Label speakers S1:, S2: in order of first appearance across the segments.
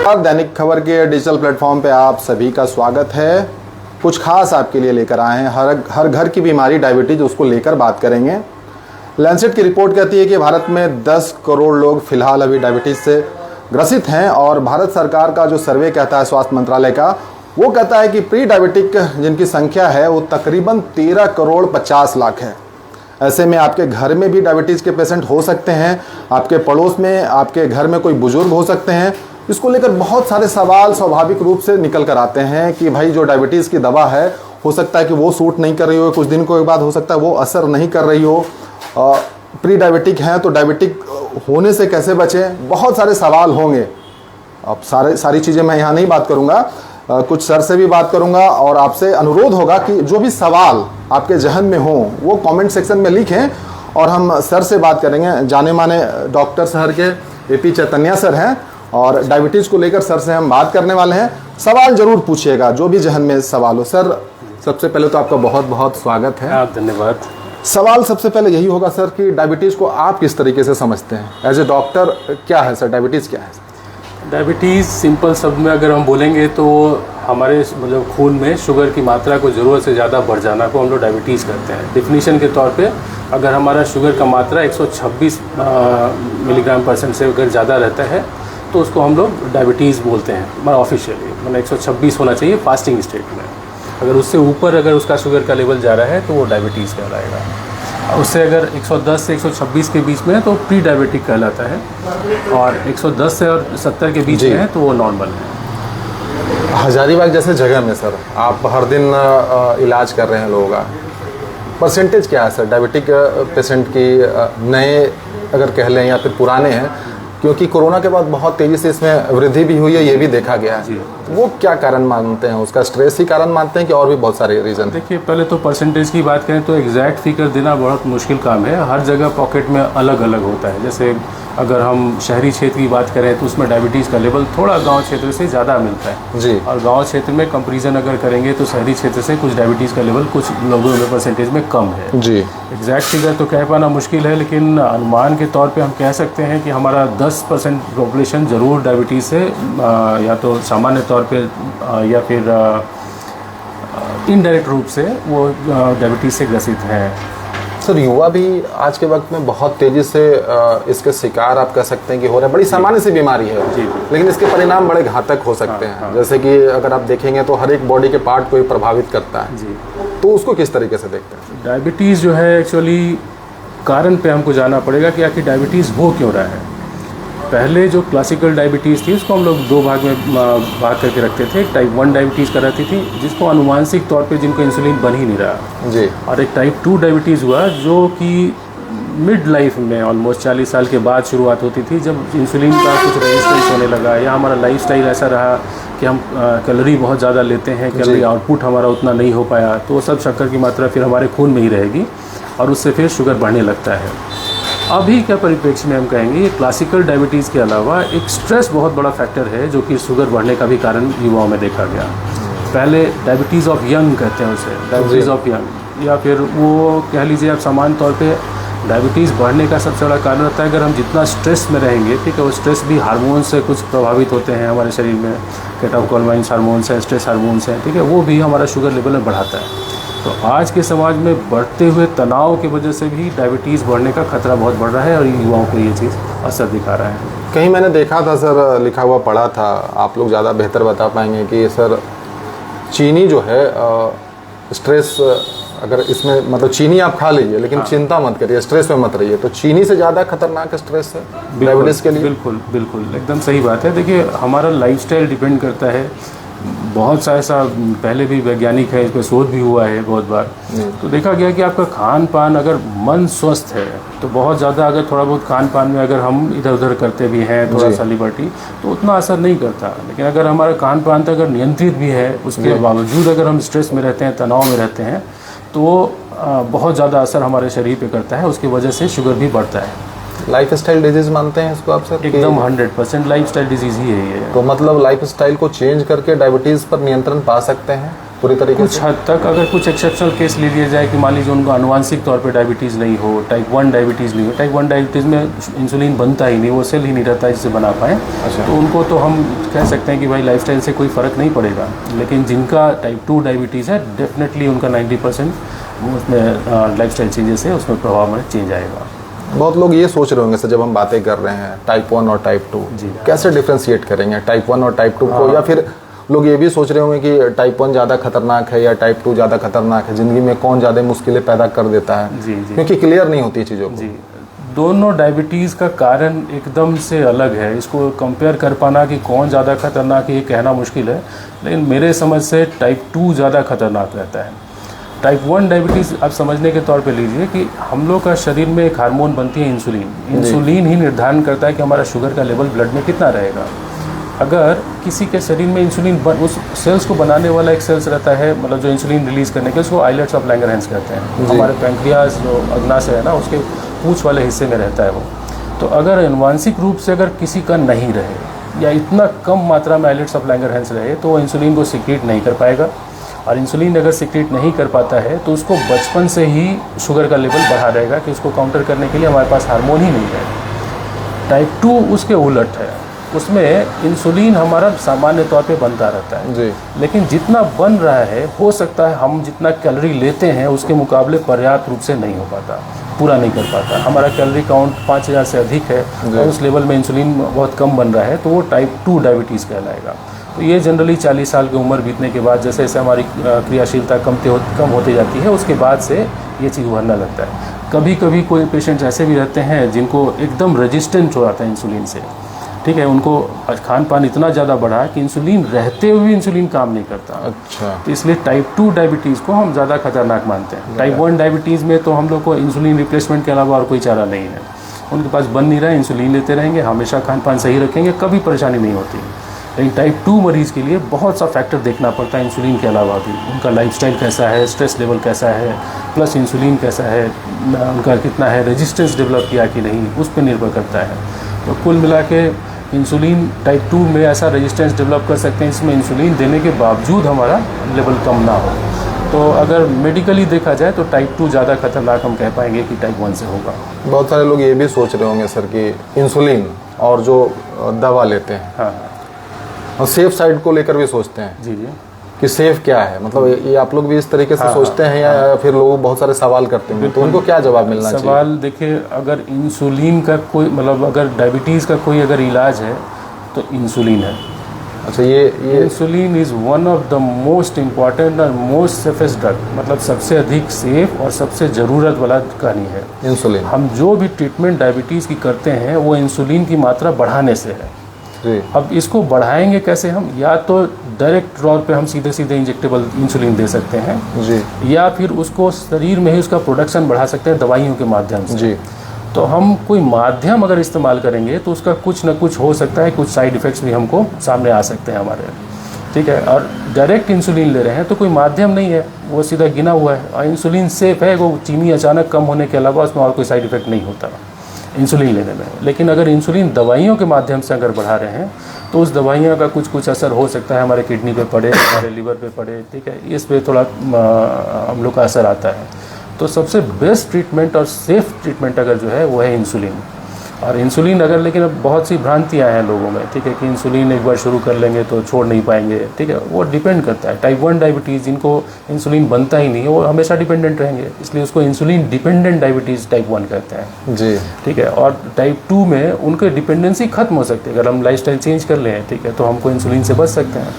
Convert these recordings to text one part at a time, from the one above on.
S1: नमस्कार, दैनिक खबर के डिजिटल प्लेटफॉर्म पे आप सभी का स्वागत है। कुछ खास आपके लिए लेकर आए हैं। हर घर की बीमारी डायबिटीज, उसको लेकर बात करेंगे। लैंसेट की रिपोर्ट कहती है कि भारत में 10 करोड़ लोग फिलहाल अभी डायबिटीज से ग्रसित हैं और भारत सरकार का जो सर्वे कहता है स्वास्थ्य मंत्रालय का, वो कहता है कि प्री डायबिटिक जिनकी संख्या है वो तकरीबन 13 करोड़ 50 लाख है। ऐसे में आपके घर में भी डायबिटीज़ के पेशेंट हो सकते हैं, आपके पड़ोस में, आपके घर में कोई बुजुर्ग हो सकते हैं। इसको लेकर बहुत सारे सवाल स्वाभाविक रूप से निकल कर आते हैं कि भाई जो डायबिटीज़ की दवा है, हो सकता है कि वो सूट नहीं कर रही हो, कुछ दिन के बाद हो सकता है वो असर नहीं कर रही हो। प्री डायबिटिक हैं तो डायबिटिक होने से कैसे बचें, बहुत सारे सवाल होंगे। अब सारी चीज़ें मैं यहाँ नहीं बात करूँगा, कुछ सर से भी बात करूँगा और आपसे अनुरोध होगा कि जो भी सवाल आपके जहन में हो वो कमेंट सेक्शन में लिखें और हम सर से बात करेंगे। जाने माने डॉक्टर शहर के AP चैतन्या सर हैं और डायबिटीज़ को लेकर सर से हम बात करने वाले हैं। सवाल जरूर पूछिएगा, जो भी जहन में सवाल हो। सर, सबसे पहले तो आपका बहुत बहुत स्वागत है।
S2: धन्यवाद।
S1: सवाल सबसे पहले यही होगा सर कि डायबिटीज़ को आप किस तरीके से समझते हैं एज ए डॉक्टर? क्या है सर डायबिटीज़, क्या है?
S2: डायबिटीज़ सिंपल शब्द में अगर हम बोलेंगे तो हमारे मतलब खून में शुगर की मात्रा को ज़रूरत से ज़्यादा बढ़ जाना को हम लोग डायबिटीज़ करते हैं। डिफिनीशन के तौर पे अगर हमारा शुगर का मात्रा 126 मिलीग्राम % से अगर ज़्यादा रहता है तो उसको हम लोग डायबिटीज़ बोलते हैं। हमारा ऑफिशियली मतलब 126 होना चाहिए फास्टिंग स्टेट में। अगर उससे ऊपर अगर उसका शुगर का लेवल जा रहा है तो वो डायबिटीज़ कहलाएगा। उससे अगर 110 से 126 के बीच में है तो प्री डायबिटिक कहलाता है और 110 से और 70 के बीच में है तो वो नॉर्मल है।
S1: हजारीबाग जैसे जगह में सर आप हर दिन इलाज कर रहे हैं लोगों का, परसेंटेज क्या है सर डायबिटिक पेशेंट की? नए अगर कह लें या फिर पुराने हैं, क्योंकि कोरोना के बाद बहुत तेज़ी से इसमें वृद्धि भी हुई है, ये भी देखा गया है। तो वो क्या कारण मानते हैं? उसका स्ट्रेस ही कारण मानते हैं कि और भी बहुत सारे रीज़न?
S2: देखिए, पहले तो परसेंटेज की बात करें तो एग्जैक्ट फिगर देना बहुत मुश्किल काम है। हर जगह पॉकेट में अलग अलग होता है। जैसे अगर हम शहरी क्षेत्र की बात करें तो उसमें डायबिटीज़ का लेवल थोड़ा गांव क्षेत्र से ज़्यादा मिलता है
S1: जी, और
S2: गांव क्षेत्र में कंपैरिजन अगर करेंगे तो शहरी क्षेत्र से कुछ डायबिटीज़ का लेवल कुछ लोगों में परसेंटेज में कम है
S1: जी।
S2: एग्जैक्ट फिगर तो कह पाना मुश्किल है, लेकिन अनुमान के तौर पे हम कह सकते हैं कि हमारा 10% पॉपुलेशन ज़रूर डायबिटीज़ से या तो सामान्य तौर पे या फिर इनडायरेक्ट रूप से वो डायबिटीज़ से ग्रसित है।
S1: सर, युवा भी आज के वक्त में बहुत तेज़ी से इसके शिकार आप कह सकते हैं कि हो रहे हैं। बड़ी सामान्य सी बीमारी है लेकिन इसके परिणाम बड़े घातक हो सकते हैं। जैसे कि अगर आप देखेंगे तो हर एक बॉडी के पार्ट को ही प्रभावित करता है जी। तो उसको किस तरीके से देखते हैं?
S2: डायबिटीज़ जो है एक्चुअली कारण पे हमको जाना पड़ेगा कि आखिर डायबिटीज़ हो क्यों रहा है। पहले जो क्लासिकल डायबिटीज़ थी उसको हम लोग दो भाग में भाग करके रखते थे। एक टाइप 1 डायबिटीज़ कराती थी जिसको अनुवांशिक तौर पे जिनको इंसुलिन बन ही नहीं रहा जी, और एक टाइप 2 डायबिटीज़ हुआ जो कि मिड लाइफ में ऑलमोस्ट 40 साल के बाद शुरुआत होती थी, जब इंसुलिन का कुछ रेजिस्टेंस होने लगा या हमारा लाइफस्टाइल ऐसा रहा कि हम कैलोरी बहुत ज़्यादा लेते हैं, कैलोरी आउटपुट हमारा उतना नहीं हो पाया, तो वो सब शक्कर की मात्रा फिर हमारे खून में ही रहेगी और उससे फिर शुगर बढ़ने लगता है। अभी क्या परिप्रेक्ष्य में हम कहेंगे ये क्लासिकल डायबिटीज़ के अलावा एक स्ट्रेस बहुत बड़ा फैक्टर है जो कि शुगर बढ़ने का भी कारण युवाओं में देखा गया। पहले डायबिटीज़ ऑफ यंग कहते हैं उसे, डायबिटीज़ ऑफ यंग, या फिर वो कह लीजिए आप सामान्य तौर पे डायबिटीज़ बढ़ने का सबसे बड़ा कारण होता है अगर हम जितना स्ट्रेस में रहेंगे, ठीक है, वो स्ट्रेस भी हार्मोन से कुछ प्रभावित होते हैं हमारे शरीर में, कैटाकोलामाइन्स हार्मोन्स हैं, स्ट्रेस हार्मोन्स हैं, ठीक है, वो भी हमारा शुगर लेवल में बढ़ाता है। तो आज के समाज में बढ़ते हुए तनाव की वजह से भी डायबिटीज़ बढ़ने का खतरा बहुत बढ़ रहा है और युवाओं को ये चीज़ असर दिखा रहा है।
S1: कहीं मैंने देखा था सर, लिखा हुआ पढ़ा था, आप लोग ज़्यादा बेहतर बता पाएंगे कि सर चीनी जो है स्ट्रेस, अगर इसमें मतलब चीनी आप खा लीजिए लेकिन चिंता मत करिए, स्ट्रेस में मत रहिए, तो चीनी से ज़्यादा खतरनाक स्ट्रेस है डायबिटीज़ के लिए?
S2: बिल्कुल बिल्कुल एकदम सही बात है। देखिए, हमारा लाइफस्टाइल डिपेंड करता है। बहुत सा ऐसा पहले भी वैज्ञानिक है, इस पर शोध भी हुआ है बहुत बार, तो देखा गया कि आपका खान पान, अगर मन स्वस्थ है तो बहुत ज़्यादा, अगर थोड़ा बहुत खान पान में अगर हम इधर उधर करते भी हैं थोड़ा सा लिबर्टी, तो उतना असर नहीं करता। लेकिन अगर हमारा खान पान तो अगर नियंत्रित भी है, उसके बावजूद अगर हम स्ट्रेस में रहते हैं, तनाव में रहते हैं, तो बहुत ज़्यादा असर हमारे शरीर पे करता है, उसकी वजह से शुगर भी बढ़ता है।
S1: लाइफस्टाइल डिजीज़ मानते हैं इसको आप सर?
S2: एकदम 100% लाइफस्टाइल डिजीज़ ही है ये।
S1: तो मतलब लाइफस्टाइल को चेंज करके डायबिटीज़ पर नियंत्रण पा सकते हैं? पूरी तरीके
S2: कुछ हद तक। अगर कुछ एक्सेप्शनल केस ले लिया जाए कि मान लीजिए उनको आनुवांशिक तौर पे डायबिटीज़ नहीं हो, टाइप 1 डायबिटीज़ नहीं हो, टाइप 1 डायबिटीज़ में इंसुलिन बनता ही नहीं, वो सेल ही नहीं रहता है जिससे बना पाएँ, तो उनको तो हम कह सकते हैं कि भाई लाइफस्टाइल से कोई फ़र्क नहीं पड़ेगा। लेकिन जिनका टाइप 2 डायबिटीज़ है, डेफिनेटली उनका 90% उसमें लाइफस्टाइल चेंजेस है, उसमें प्रभाव में चेंज आएगा।
S1: बहुत लोग ये सोच रहे होंगे सर, जब हम बातें कर रहे हैं टाइप 1 और टाइप 2, कैसे डिफ्रेंशिएट करेंगे टाइप 1 और टाइप 2 को, या फिर लोग ये भी सोच रहे होंगे कि टाइप 1 ज़्यादा खतरनाक है या टाइप 2 ज़्यादा खतरनाक है, ज़िंदगी में कौन ज़्यादा मुश्किलें पैदा कर देता है, क्योंकि क्लियर नहीं होती चीज़ों को।
S2: दोनों डायबिटीज़ का कारण एकदम से अलग है, इसको कंपेयर कर पाना कि कौन ज़्यादा खतरनाक है ये कहना मुश्किल है, लेकिन मेरे समझ से टाइप 2 ज़्यादा खतरनाक रहता है। टाइप 1 डायबिटीज़ आप समझने के तौर पे लीजिए कि हम लोग का शरीर में एक हार्मोन बनती है इंसुलिन। इंसुलिन ही निर्धारण करता है कि हमारा शुगर का लेवल ब्लड में कितना रहेगा। अगर किसी के शरीर में इंसुलिन उस सेल्स को बनाने वाला एक सेल्स रहता है, मतलब जो इंसुलिन रिलीज़ करने के, उसको आइलेट्स ऑफ लैंगरहैंस कहते हैं। हमारे पैंक्रियाज जो अग्नाशय है ना, उसके पूंछ वाले हिस्से में रहता है वो। तो अगर आनुवांशिक रूप से अगर किसी का नहीं रहे या इतना कम मात्रा में आइलेट्स ऑफ लैंगरहैंस रहे, तो वो इंसुलिन को सिक्रीट नहीं कर पाएगा, और इंसुलिन अगर सिक्रीट नहीं कर पाता है तो उसको बचपन से ही शुगर का लेवल बढ़ा रहेगा कि उसको काउंटर करने के लिए हमारे पास हार्मोन ही नहीं है। टाइप 2 उसके उलट है, उसमें इंसुलिन हमारा सामान्य तौर पे बनता रहता है जी। लेकिन जितना बन रहा है, हो सकता है हम जितना कैलोरी लेते हैं उसके मुकाबले पर्याप्त रूप से नहीं हो पाता, पूरा नहीं कर पाता। हमारा कैलोरी काउंट 5000 से अधिक है और उस लेवल में इंसुलिन बहुत कम बन रहा है, तो वो टाइप 2 डायबिटीज़ कहलाएगा। तो ये जनरली 40 साल की उम्र बीतने के बाद, जैसे जैसे हमारी क्रियाशीलता कम होती जाती है, उसके बाद से ये चीज़ उभरने लगता है। कभी कभी कोई पेशेंट्स ऐसे भी रहते हैं जिनको एकदम रेजिस्टेंट हो जाता है इंसुलिन से, ठीक है, उनको खान पान इतना ज़्यादा बढ़ा कि इंसुलिन रहते हुए इंसुलिन काम नहीं करता। अच्छा। तो इसलिए टाइप 2 डायबिटीज़ को हम ज़्यादा खतरनाक मानते हैं। टाइप 1 डायबिटीज़ में तो हम लोग को इंसुलिन रिप्लेसमेंट के अलावा और कोई चारा नहीं है, उनके पास बन नहीं रहा है, इंसुलिन लेते रहेंगे, हमेशा खान पान सही रखेंगे, कभी परेशानी नहीं होती। लेकिन टाइप 2 मरीज़ के लिए बहुत सा फैक्टर देखना पड़ता है इंसुलिन के अलावा भी। उनका लाइफस्टाइल कैसा है, स्ट्रेस लेवल कैसा है, प्लस इंसुलिन कैसा है, उनका कितना है, रेजिस्टेंस डेवलप किया कि नहीं, उस पर निर्भर करता है। तो कुल मिला के इंसुलिन टाइप 2 में ऐसा रेजिस्टेंस डेवलप कर सकते हैं जिसमें इंसुलिन देने के बावजूद हमारा लेवल कम ना हो। तो अगर मेडिकली देखा जाए तो टाइप 2 ज़्यादा खतरनाक हम कह पाएंगे कि टाइप 1 से होगा।
S1: बहुत सारे लोग ये भी सोच रहे होंगे सर कि इंसुलिन और जो दवा लेते हैं, हाँ, और सेफ साइड को लेकर भी सोचते हैं जी कि सेफ क्या है, मतलब ये आप लोग भी इस तरीके से सोचते हैं या फिर लोग बहुत सारे सवाल करते हैं, तो उनको क्या जवाब मिलना चाहिए?
S2: सवाल देखिए, अगर इंसुलिन का कोई मतलब अगर डायबिटीज़ का कोई अगर इलाज है तो इंसुलिन है।
S1: अच्छा, ये
S2: insulin is one of the most important और मोस्ट सेफेस्ट ड्रग, मतलब सबसे अधिक सेफ और सबसे ज़रूरत वाला कहानी है
S1: इंसुलिन।
S2: हम जो भी ट्रीटमेंट डायबिटीज़ की करते हैं वो इंसुलिन की मात्रा बढ़ाने से है जी। अब इसको बढ़ाएंगे कैसे हम? या तो डायरेक्ट तौर पे हम सीधे सीधे इंजेक्टेबल इंसुलिन दे सकते हैं जी, या फिर उसको शरीर में ही उसका प्रोडक्शन बढ़ा सकते हैं दवाइयों के माध्यम से जी। तो हम कोई माध्यम अगर इस्तेमाल करेंगे तो उसका कुछ ना कुछ हो सकता है, कुछ साइड इफ़ेक्ट्स भी हमको सामने आ सकते हैं हमारे, ठीक है। और डायरेक्ट इंसुलिन ले रहे हैं तो कोई माध्यम नहीं है, वो सीधा गिना हुआ है, और इंसुलिन सेफ है, वो चीनी अचानक कम होने के अलावा उसमें और कोई साइड इफ़ेक्ट नहीं होता इंसुलिन लेने में। लेकिन अगर इंसुलिन दवाइयों के माध्यम से अगर बढ़ा रहे हैं तो उस दवाइयों का कुछ असर हो सकता है, हमारे किडनी पे पड़े, हमारे लीवर पे पड़े, ठीक है, इस पे थोड़ा हम लोग का असर आता है। तो सबसे बेस्ट ट्रीटमेंट और सेफ ट्रीटमेंट अगर जो है वो है इंसुलिन। और इंसुलिन अगर, लेकिन अब बहुत सी भ्रांतियाँ हैं लोगों में, ठीक है, कि इंसुलिन एक बार शुरू कर लेंगे तो छोड़ नहीं पाएंगे, ठीक है, वो डिपेंड करता है। टाइप 1 डायबिटीज़ जिनको इंसुलिन बनता ही नहीं है वो हमेशा डिपेंडेंट रहेंगे, इसलिए उसको इंसुलिन डिपेंडेंट डायबिटीज़ टाइप 1 कहते हैं जी, ठीक है। और टाइप 2 में उनकी डिपेंडेंसी खत्म हो सकती है, अगर हम लाइफस्टाइल चेंज कर लें, ठीक है, तो हमको इंसुलिन से बच सकते हैं।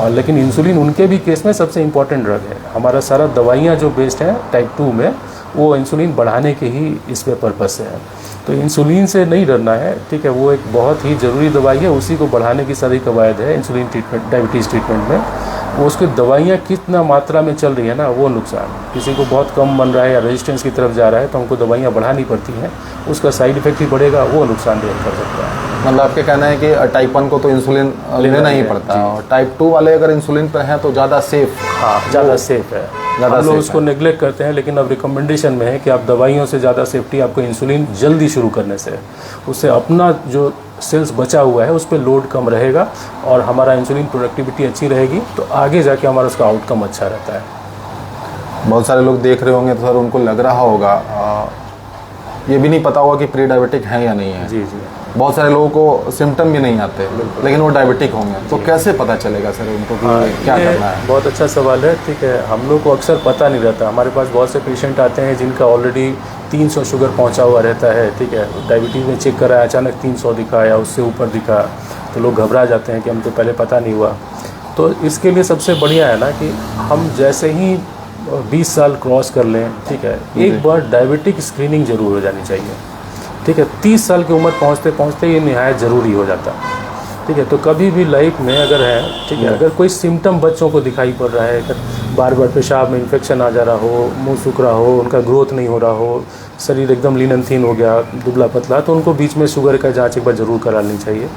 S2: और लेकिन इंसुलिन उनके भी केस में सबसे इंपॉर्टेंट ड्रग है। हमारा सारा दवाइयाँ जो बेस्ड हैं टाइप 2 में, वो इंसुलिन बढ़ाने के ही इस पे पर्पस से है। तो इंसुलिन से नहीं डरना है, ठीक है, वो एक बहुत ही ज़रूरी दवाई है, उसी को बढ़ाने की सारी कवायद है इंसुलिन ट्रीटमेंट, डायबिटीज़ ट्रीटमेंट में। वो उसकी दवाइयाँ कितना मात्रा में चल रही है ना, वो नुकसान, किसी को बहुत कम बन रहा है या रेजिस्टेंस की तरफ जा रहा है तो हमको दवाइयाँ बढ़ानी पड़ती हैं, उसका साइड इफेक्ट ही बढ़ेगा, वो नुकसानदेह कर सकता है।
S1: मतलब आपके कहना है कि टाइप 1 को तो इंसुलिन लेना ही पड़ता है, और टाइप 2 वाले अगर इंसुलिन पर हैं तो ज़्यादा सेफ, हाँ
S2: ज़्यादा सेफ है। हम लोग उसको नेग्लेक्ट करते हैं, लेकिन अब रिकमेंडेशन में है कि आप दवाइयों से ज़्यादा सेफ्टी आपको इंसुलिन जल्दी शुरू करने से, उससे अपना जो सेल्स बचा हुआ है उस पर लोड कम रहेगा और हमारा इंसुलिन प्रोडक्टिविटी अच्छी रहेगी, तो आगे जाके हमारा उसका आउटकम अच्छा रहता है।
S1: बहुत सारे लोग देख रहे होंगे तो सर उनको लग रहा होगा, ये भी नहीं पता होगा कि प्री डायबिटिक है या नहीं है।
S2: जी जी।
S1: बहुत सारे लोगों को सिम्टम भी नहीं आते लेकिन वो डायबिटिक होंगे, तो कैसे पता चलेगा सर उनको कि क्या करना है?
S2: बहुत अच्छा सवाल है। ठीक है, हम लोग को अक्सर पता नहीं रहता। हमारे पास बहुत से पेशेंट आते हैं जिनका ऑलरेडी 300 शुगर पहुंचा हुआ रहता है। ठीक है, डायबिटीज़ में चेक कराया, अचानक 300 दिखा या उससे ऊपर दिखा, तो लोग घबरा जाते हैं कि हम तो पहले पता नहीं हुआ। तो इसके लिए सबसे बढ़िया है ना कि हम जैसे ही 20 साल क्रॉस कर लें, ठीक है, एक बार डायबिटिक स्क्रीनिंग ज़रूर हो जानी चाहिए। ठीक है, 30 साल की उम्र पहुंचते पहुंचते ये निहायत ज़रूरी हो जाता है। ठीक है, तो कभी भी लाइफ में अगर है, ठीक है, अगर कोई सिम्टम बच्चों को दिखाई पड़ रहा है, बार बार पेशाब में इन्फेक्शन आ जा रहा हो, मुंह सूख रहा हो, उनका ग्रोथ नहीं हो रहा हो, शरीर एकदम लीन एंड थीन हो गया, दुबला पतला, तो उनको बीच में शुगर का जांच एक बार ज़रूर करा लेनी चाहिए।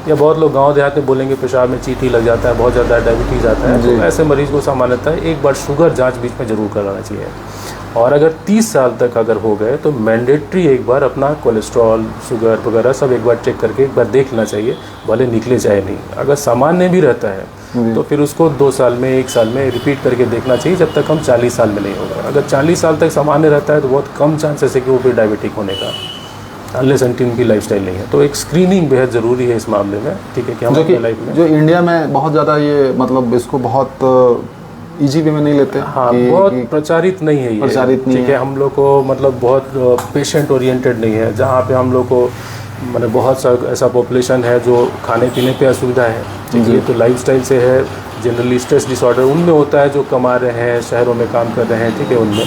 S2: या बहुत लोग गांव देहात में बोलेंगे पेशाब में चींटी लग जाता है, बहुत ज़्यादा डायबिटीज़ आता है, तो ऐसे मरीज़ को सामान्यतः एक बार शुगर जाँच बीच में ज़रूर कराना चाहिए। और अगर 30 साल तक अगर हो गए तो मैंडेटरी एक बार अपना कोलेस्ट्रॉल, शुगर वगैरह सब एक बार चेक करके एक बार देख लेना चाहिए, भले निकले चाहे नहीं। अगर सामान्य भी रहता है तो फिर उसको 2 साल में, 1 साल में रिपीट करके देखना चाहिए, जब तक हम 40 साल में नहीं होगा। अगर 40 साल तक सामान्य रहता है तो बहुत कम चांसेस है कि वो फिर डायबिटिक होने का, अनलेस अनटिल उनकी लाइफस्टाइल नहीं है। तो एक स्क्रीनिंग बेहद ज़रूरी है इस मामले में। ठीक है, कि हम अपनी लाइफ में
S1: जो इंडिया में बहुत ज़्यादा ये मतलब इसको बहुत इजी वे में नहीं लेते।
S2: हाँ, बहुत प्रचारित नहीं है ये,
S1: प्रचारित नहीं है।
S2: ठीक है, हम लोग को मतलब बहुत पेशेंट ओरिएंटेड नहीं है, जहाँ पे हम लोग को मतलब बहुत सा ऐसा पॉपुलेशन है जो खाने पीने पे असुविधा है। ठीक है, तो लाइफस्टाइल से है, जनरली स्ट्रेस डिसऑर्डर उनमें होता है जो कमा रहे हैं, शहरों में काम कर रहे हैं। ठीक है, उनमें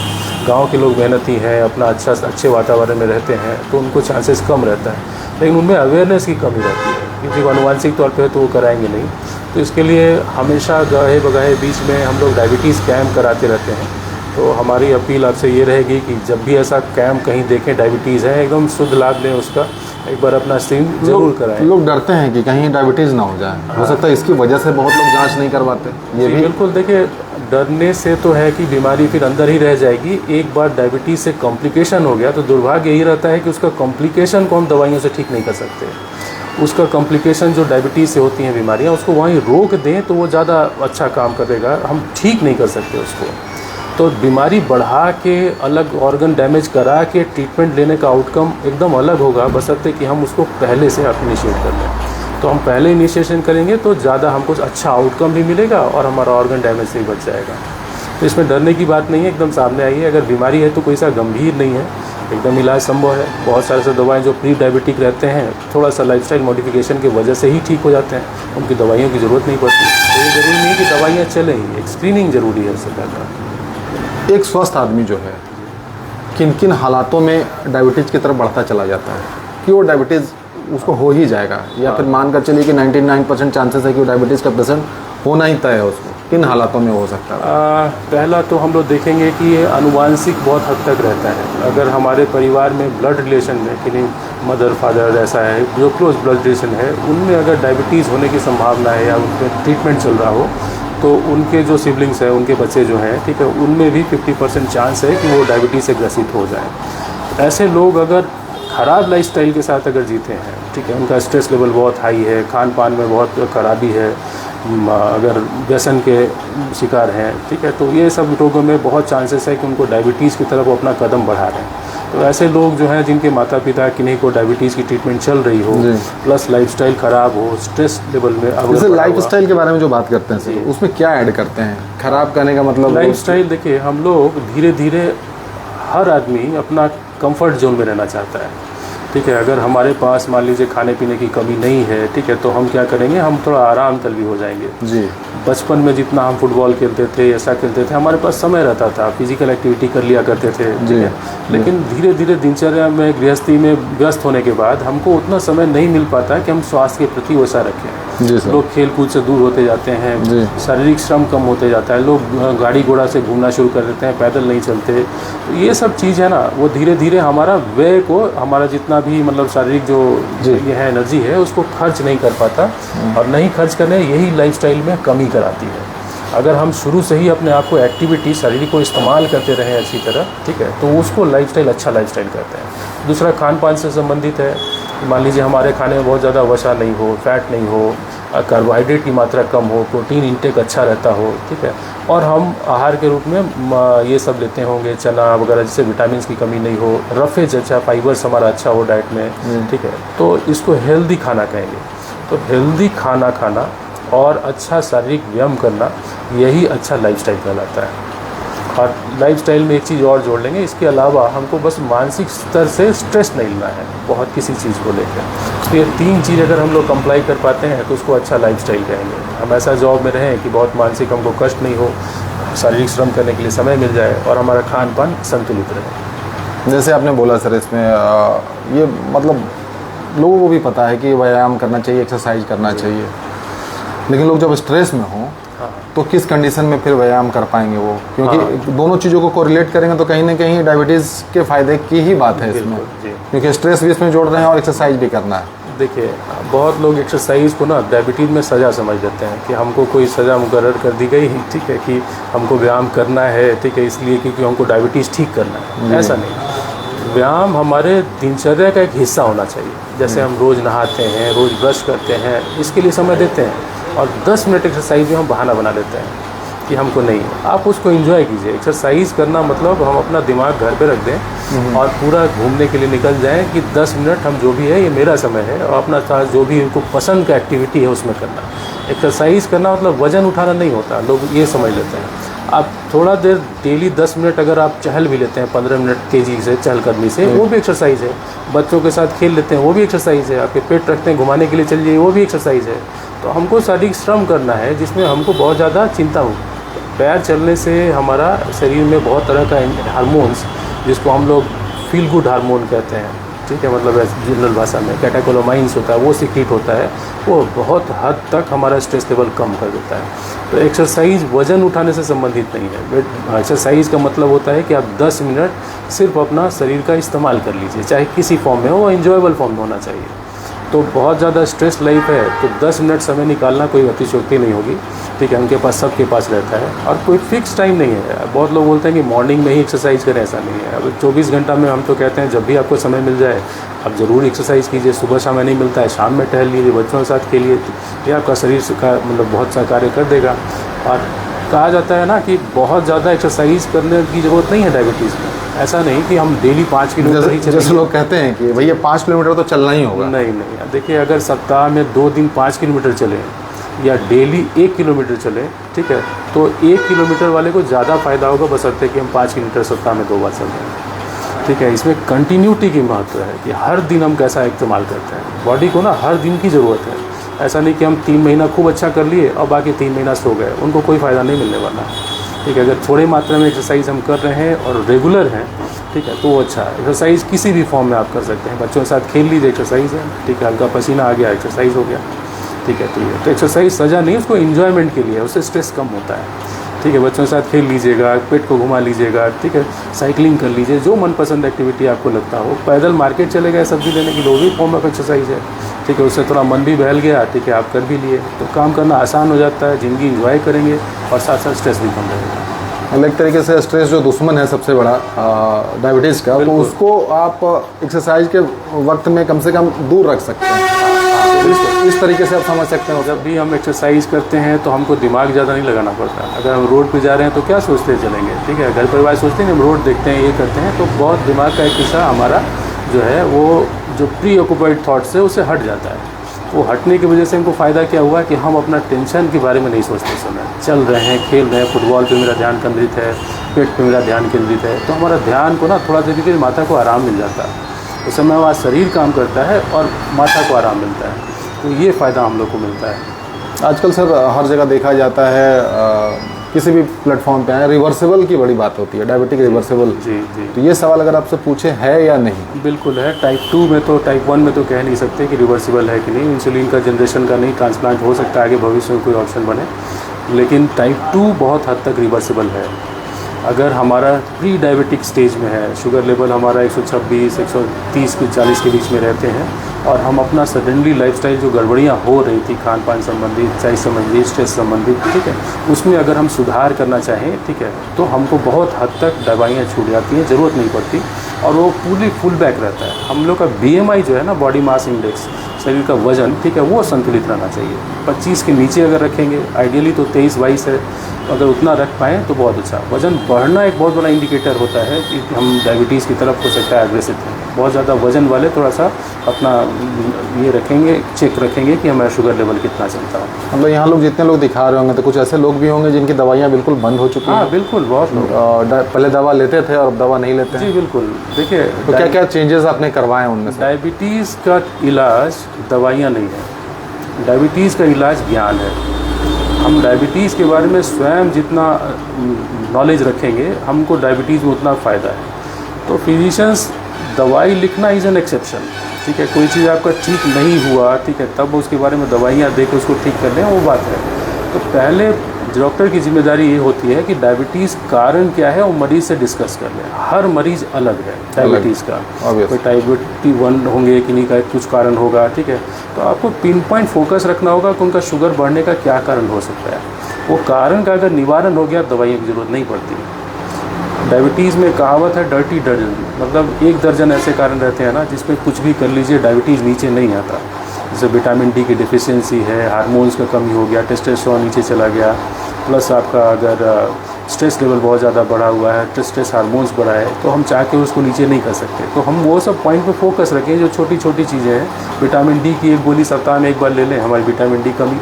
S2: गांव के लोग मेहनती हैं, अपना अच्छे वातावरण में रहते हैं, तो उनको चांसेस कम रहता है, लेकिन उनमें अवेयरनेस की कमी रहती है क्योंकि अनुवांशिक तौर पे तो वो कराएंगे नहीं। तो इसके लिए हमेशा गाहे बगाहे बीच में हम लोग डायबिटीज़ कैम्प कराते रहते हैं। तो हमारी अपील आपसे ये रहेगी कि जब भी ऐसा कैम्प कहीं देखें, डायबिटीज़ है, एकदम शुद्ध लाभ लें उसका, एक बार अपना स्क्रीनिंग जरूर कराएं।
S1: लोग डरते हैं कि कहीं डायबिटीज़ ना हो जाए, हो सकता है इसकी वजह से बहुत लोग जांच नहीं करवाते। ये भी
S2: बिल्कुल, देखिए, डरने से तो है कि बीमारी फिर अंदर ही रह जाएगी। एक बार डायबिटीज़ से कॉम्प्लिकेशन हो गया तो दुर्भाग्य यही रहता है कि उसका कॉम्प्लिकेशन को हम दवाइयों से ठीक नहीं कर सकते। उसका कॉम्प्लिकेशन जो डायबिटीज़ से होती हैं बीमारियां, उसको वहीं रोक दें तो वो ज़्यादा अच्छा काम करेगा, हम ठीक नहीं कर सकते उसको। तो बीमारी बढ़ा के, अलग ऑर्गन डैमेज करा के ट्रीटमेंट लेने का आउटकम एकदम अलग होगा, बशर्ते कि हम उसको पहले से इनिशिएट कर लें। तो हम पहले इनिशिएशन करेंगे तो ज़्यादा हमको अच्छा आउटकम भी मिलेगा और हमारा ऑर्गन डैमेज से भी बच जाएगा। तो इसमें डरने की बात नहीं है, एकदम सामने आइए। अगर बीमारी है तो कोई सा गंभीर नहीं है, एकदम इलाज संभव है। बहुत सारे से दवाएं जो प्री डायबिटिक रहते हैं, थोड़ा सा लाइफस्टाइल मॉडिफिकेशन की वजह से ही ठीक हो जाते हैं, उनकी दवाइयों की ज़रूरत नहीं पड़ती। तो ये ज़रूरी नहीं है कि दवाइयाँ चलें ही, एक स्क्रीनिंग ज़रूरी है उससे पहले।
S1: एक स्वस्थ आदमी जो है किन किन हालातों में डायबिटीज़ की तरफ बढ़ता चला जाता है कि वो डायबिटीज़ उसको हो ही जाएगा, या फिर मान कर चलिए कि 99% चांसेस है कि वो डायबिटीज़ का पेशेंट होना ही तय है, उसको किन हालातों में हो सकता है?
S2: पहला तो हम लोग देखेंगे कि ये अनुवांशिक बहुत हद तक रहता है। अगर हमारे परिवार में ब्लड रिलेशन में कि नहीं, मदर फादर ऐसा है जो क्लोज ब्लड रिलेशन है, उनमें अगर डायबिटीज़ होने की संभावना है या उन पर ट्रीटमेंट चल रहा हो, तो उनके जो सिबलिंग्स हैं, उनके बच्चे जो हैं, ठीक है, उनमें भी 50% चांस है कि वो डायबिटीज़ से ग्रसित हो जाए। ऐसे लोग अगर ख़राब लाइफस्टाइल के साथ अगर जीते हैं, ठीक है, उनका स्ट्रेस लेवल बहुत हाई है, खान पान में बहुत खराबी है, अगर व्यसन के शिकार हैं, ठीक है, तो ये सब रोगों में बहुत चांसेस है कि उनको डायबिटीज़ की तरफ वो अपना कदम बढ़ा रहे हैं। तो ऐसे लोग जो हैं जिनके माता पिता किन्हीं को डायबिटीज़ की ट्रीटमेंट चल रही हो, प्लस लाइफस्टाइल ख़राब हो, स्ट्रेस लेवल में,
S1: जैसे लाइफस्टाइल के बारे में जो बात करते हैं सर, उसमें क्या ऐड करते हैं? ख़राब करने का मतलब
S2: लाइफस्टाइल, देखिए, हम लोग धीरे धीरे, हर आदमी अपना कंफर्ट जोन में रहना चाहता है। ठीक है, अगर हमारे पास मान लीजिए खाने पीने की कमी नहीं है, ठीक है, तो हम क्या करेंगे, हम थोड़ा आराम तलबी हो जाएंगे जी। बचपन में जितना हम फुटबॉल खेलते थे, ऐसा खेलते थे, हमारे पास समय रहता था, फिजिकल एक्टिविटी कर लिया करते थे, ठीक है, लेकिन धीरे धीरे दिनचर्या में, गृहस्थी में व्यस्त होने के बाद हमको उतना समय नहीं मिल पाता कि हम स्वास्थ्य के प्रति वैसा रखें। लोग खेल कूद से दूर होते जाते हैं, शारीरिक श्रम कम होते जाता है, लोग गाड़ी घोड़ा से घूमना शुरू कर देते हैं, पैदल नहीं चलते। तो ये सब चीज़ है ना, वो धीरे धीरे हमारा व्यय को, हमारा जितना भी मतलब शारीरिक जो ये है एनर्जी है, उसको खर्च नहीं कर पाता, और नहीं खर्च करने यही लाइफस्टाइल में कमी कराती है। अगर हम शुरू से ही अपने आप को एक्टिविटी शरीर को इस्तेमाल करते रहें अच्छी तरह, ठीक है, तो उसको लाइफस्टाइल अच्छा लाइफस्टाइल कहते हैं। दूसरा खान पान से संबंधित है। मान लीजिए हमारे खाने में बहुत ज़्यादा वसा नहीं हो, फैट नहीं हो, कार्बोहाइड्रेट की मात्रा कम हो, प्रोटीन इंटेक अच्छा रहता हो, ठीक है, और हम आहार के रूप में ये सब लेते होंगे, चना वगैरह, जिससे विटामिन की कमी नहीं हो, रफेज अच्छा, फाइबर्स हमारा अच्छा हो डाइट में, ठीक है, तो इसको हेल्दी खाना कहेंगे। तो हेल्दी खाना खाना और अच्छा शारीरिक व्यायाम करना, यही अच्छा लाइफस्टाइल कहलाता है। और लाइफस्टाइल में एक चीज़ और जोड़ लेंगे, इसके अलावा हमको बस मानसिक स्तर से स्ट्रेस नहीं लेना है बहुत किसी चीज़ को लेकर। तो ये 3 चीज़ अगर हम लोग कंप्लाई कर पाते हैं तो उसको अच्छा लाइफस्टाइल कहेंगे। हम ऐसा जॉब में रहें कि बहुत मानसिक हमको कष्ट नहीं हो, शारीरिक श्रम करने के लिए समय मिल जाए और हमारा खान पान संतुलित रहे।
S1: जैसे आपने बोला सर, इसमें ये मतलब लोगों को भी पता है कि व्यायाम करना चाहिए, एक्सरसाइज करना चाहिए, लेकिन लोग जब स्ट्रेस में हों तो किस कंडीशन में फिर व्यायाम कर पाएंगे वो? क्योंकि दोनों चीज़ों को कोरिलेट करेंगे तो कहीं ना कहीं डायबिटीज़ के फ़ायदे की ही बात है इसमें, क्योंकि स्ट्रेस भी इसमें जोड़ रहे हैं और एक्सरसाइज भी करना है।
S2: देखिए, बहुत लोग एक्सरसाइज को ना डायबिटीज़ में सज़ा समझ लेते हैं कि हमको कोई सज़ा मुकर्रर कर दी गई, ठीक है, कि हमको व्यायाम करना है, ठीक है, इसलिए क्योंकि हमको डायबिटीज़ ठीक करना है। ऐसा नहीं, व्यायाम हमारे दिनचर्या का एक हिस्सा होना चाहिए। जैसे हम रोज़ नहाते हैं, रोज़ ब्रश करते हैं, इसके लिए समय देते हैं, और 10 मिनट एक्सरसाइज में हम बहाना बना लेते हैं कि हमको नहीं। आप उसको एंजॉय कीजिए। एक्सरसाइज करना मतलब हम अपना दिमाग घर पे रख दें और पूरा घूमने के लिए निकल जाएं कि 10 मिनट हम जो भी है, ये मेरा समय है, और अपना साथ जो भी उनको पसंद का एक्टिविटी है उसमें करना। एक्सरसाइज करना मतलब वज़न उठाना नहीं होता, लोग ये समझ लेते हैं। आप थोड़ा देर डेली 10 मिनट अगर आप चहल भी लेते हैं, 15 मिनट तेज़ी से चहलकदमी से, वो भी एक्सरसाइज है। बच्चों के साथ खेल लेते हैं, वो भी एक्सरसाइज है। आपके पेट रखते हैं, घुमाने के लिए चल जाइए, वो भी एक्सरसाइज है। तो हमको शारीरिक श्रम करना है जिसमें हमको बहुत ज़्यादा चिंता हो। पैर चलने से हमारा शरीर में बहुत तरह का हार्मोन्स, जिसको हम लोग फील गुड हार्मोन कहते हैं, ठीक है, मतलब जनरल भाषा में कैटेकोलोमाइंस होता है, वो सीक्रेट होता है, वो बहुत हद तक हमारा स्ट्रेस लेवल कम कर देता है। तो एक्सरसाइज वज़न उठाने से संबंधित नहीं है। एक्सरसाइज का मतलब होता है कि आप 10 मिनट सिर्फ अपना शरीर का इस्तेमाल कर लीजिए, चाहे किसी फॉर्म में हो, वो इंजॉयबल फॉर्म में होना चाहिए। तो बहुत ज़्यादा स्ट्रेस लाइफ है तो 10 मिनट समय निकालना कोई अतिशयोक्ति नहीं होगी, ठीक है, उनके पास, सबके पास रहता है, और कोई फिक्स टाइम नहीं है। बहुत लोग बोलते हैं कि मॉर्निंग में ही एक्सरसाइज करें, ऐसा नहीं है। अब 24 घंटा में हम तो कहते हैं जब भी आपको समय मिल जाए आप ज़रूर एक्सरसाइज कीजिए। सुबह समय नहीं मिलता है, शाम में टहल लीजिए, बच्चों के साथ खेलिए, ये आपका शरीर का मतलब बहुत सा कार्य कर देगा। और कहा जाता है ना कि बहुत ज़्यादा एक्सरसाइज करने की ज़रूरत नहीं है डायबिटीज़ में। ऐसा नहीं कि हम डेली 5 किलोमीटर ही चलें।
S1: जैसे लोग कहते हैं कि भैया 5 किलोमीटर तो चलना ही होगा।
S2: नहीं, देखिए, अगर सप्ताह में 2 दिन 5 किलोमीटर चलें या डेली 1 किलोमीटर चलें, ठीक है, तो 1 किलोमीटर वाले को ज़्यादा फ़ायदा होगा, बशर्ते कि हम 5 किलोमीटर सप्ताह में 2 बार चलें, ठीक है। इसमें कंटिन्यूटी की महत्व है कि हर दिन हम कैसा इस्तेमाल करते हैं। बॉडी को ना हर दिन की ज़रूरत है। ऐसा नहीं कि हम 3 महीना खूब अच्छा कर लिए और बाकी 3 महीना सो गए, उनको कोई फ़ायदा नहीं मिलने वाला, ठीक है। अगर थोड़ी मात्रा में एक्सरसाइज हम कर रहे हैं और रेगुलर हैं, ठीक है, तो वो अच्छा है। एक्सरसाइज किसी भी फॉर्म में आप कर सकते हैं। बच्चों के साथ खेल लीजिए, एक्सरसाइज है, ठीक है, हल्का पसीना आ गया, एक्सरसाइज हो गया, ठीक है। तो एक्सरसाइज सजा नहीं, उसको एंजॉयमेंट के लिए, उससे स्ट्रेस कम होता है, ठीक है। बच्चों के साथ खेल लीजिएगा, पेट को घुमा लीजिएगा, ठीक है, साइकिलिंग कर लीजिए, जो मनपसंद एक्टिविटी आपको लगता हो। पैदल मार्केट चले गए सब्जी लेने की, वो भी फॉर्म ऑफ एक्सरसाइज है, ठीक है। उससे थोड़ा मन भी बहल गया, ठीक है, आप कर भी लिए, तो काम करना आसान हो जाता है, ज़िंदगी इंजॉय करेंगे और साथ साथ स्ट्रेस भी कम रहेगा।
S1: एक तरीके से स्ट्रेस जो दुश्मन है सबसे बड़ा डायबिटीज़ का, तो उसको आप एक्सरसाइज के वक्त में कम से कम दूर रख सकते हैं। इस तरीके से आप समझ सकते हैं।
S2: जब भी हम एक्सरसाइज करते हैं तो हमको दिमाग ज़्यादा नहीं लगाना पड़ता। अगर हम रोड पे जा रहे हैं तो क्या सोचते चलेंगे, ठीक है, घर परिवार सोचते हैं, हम रोड देखते हैं, ये करते हैं, तो बहुत दिमाग का एक हिस्सा हमारा जो है वो जो प्री ऑक्यूपाइड थाट से उससे हट जाता है। वो हटने की वजह से हमको फ़ायदा क्या हुआ कि हम अपना टेंशन के बारे में नहीं सोचते। समय चल रहे हैं, खेल रहे हैं, फुटबॉल पे मेरा ध्यान केंद्रित है, पेट पे मेरा ध्यान केंद्रित है, तो हमारा ध्यान को ना थोड़ा तरीके से माथा को आराम मिल जाता है। उस समय वहाँ शरीर काम करता है और माथा को आराम मिलता है, तो ये फ़ायदा हम लोग को मिलता है।
S1: आजकल सर हर जगह देखा जाता है, किसी भी प्लेटफॉर्म पे आए, रिवर्सिबल की बड़ी बात होती है, डायबिटिक रिवर्सिबल।
S2: जी।
S1: तो ये सवाल अगर आपसे पूछे है या नहीं?
S2: बिल्कुल है। टाइप 2 में तो, टाइप 1 में तो कह नहीं सकते कि रिवर्सिबल है कि नहीं। इंसुलिन का जनरेशन का नहीं, ट्रांसप्लांट हो सकता है आगे भविष्य में कोई ऑप्शन बने, लेकिन टाइप 2 बहुत हद तक रिवर्सिबल है। अगर हमारा प्री डायबिटिक स्टेज में है, शुगर लेवल हमारा 126, 130 के 40 के बीच में रहते हैं, और हम अपना सडनली लाइफस्टाइल जो गड़बड़ियाँ हो रही थी खान पान संबंधी, एक्सरसाइज संबंधी, स्ट्रेस संबंधित, ठीक है, उसमें अगर हम सुधार करना चाहें, ठीक है, तो हमको बहुत हद तक दवाइयाँ छूट जाती हैं, ज़रूरत नहीं पड़ती और वो पूरी फुल बैक रहता है। हम लोग का BMI जो है ना, बॉडी मास इंडेक्स, शरीर का वजन, ठीक है, वो संतुलित रहना चाहिए। 25 के नीचे अगर रखेंगे, आइडियली तो 23-22 है, अगर उतना रख पाएँ तो बहुत अच्छा। वज़न बढ़ना एक बहुत बड़ा इंडिकेटर होता है कि हम डायबिटीज़ की तरफ हो सकता है अग्रेसिव हैं। बहुत ज़्यादा वज़न वाले थोड़ा सा अपना ये रखेंगे, चेक रखेंगे कि हमारा शुगर लेवल कितना चलता है।
S1: मतलब यहाँ लोग जितने लोग दिखा रहे होंगे तो कुछ ऐसे लोग भी होंगे जिनकी दवाइयाँ बिल्कुल बंद हो चुकी हैं।
S2: हाँ बिल्कुल, बहुत लोग
S1: पहले दवा लेते थे और अब दवा नहीं लेते हैं।
S2: जी बिल्कुल। देखिए,
S1: तो क्या क्या चेंजेस आपने करवाए हैं उनमें से?
S2: डायबिटीज़ का इलाज दवाइयाँ नहीं है, डायबिटीज़ का इलाज ज्ञान है। हम डायबिटीज़ के बारे में स्वयं जितना नॉलेज रखेंगे, हमको डायबिटीज़ में उतना फ़ायदा है। तो फिजिशियंस दवाई लिखना इज़ एन एक्सेप्शन, ठीक है, कोई चीज़ आपका ठीक नहीं हुआ, ठीक है, तब उसके बारे में दवाइयाँ दे के उसको ठीक कर लें, वो बात है। तो पहले डॉक्टर की जिम्मेदारी ये होती है कि डायबिटीज़ कारण क्या है वो मरीज़ से डिस्कस कर लें। हर मरीज़ अलग है डायबिटीज़ का, कोई टाइप 1 होंगे, किन्हीं का कुछ कारण होगा, ठीक है। तो आपको पिन पॉइंट फोकस रखना होगा कि उनका शुगर बढ़ने का क्या कारण हो सकता है। वो कारण का अगर निवारण हो गया, दवाइयों की ज़रूरत नहीं पड़ती। डायबिटीज़ में कहावत है डर्टी डजन, मतलब 1 दर्जन ऐसे कारण रहते हैं ना जिसमें कुछ भी कर लीजिए डायबिटीज़ नीचे नहीं आता। जैसे विटामिन डी की डिफिशियंसी है, हार्मोन्स का कमी हो गया, टेस्टोस्टेरोन नीचे चला गया, प्लस आपका अगर स्ट्रेस लेवल बहुत ज़्यादा बढ़ा हुआ है, स्ट्रेस हार्मोन्स बढ़ा है, तो हम चाह के उसको नीचे नहीं कर सकते। तो हम वो सब पॉइंट पे फोकस रखें जो छोटी छोटी चीज़ें हैं। विटामिन डी की 1 गोली सप्ताह में 1 बार ले लें, हमारी विटामिन डी कमी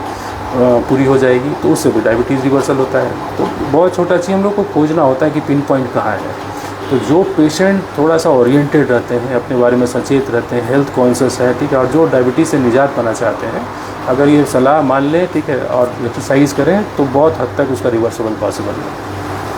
S2: पूरी हो जाएगी, तो उससे भी डायबिटीज़ रिवर्सल होता है। तो बहुत छोटा चीज़ हम लोग को खोजना होता है कि पिन पॉइंट कहाँ है। तो जो पेशेंट थोड़ा सा ओरिएंटेड रहते हैं, अपने बारे में सचेत रहते हैं, हेल्थ कॉन्शियस है, ठीक है, और जो डायबिटीज़ से निजात पाना चाहते हैं, अगर ये सलाह मान लें, ठीक है, और एक्सरसाइज करें, तो बहुत हद तक उसका रिवर्सिबल पॉसिबल है।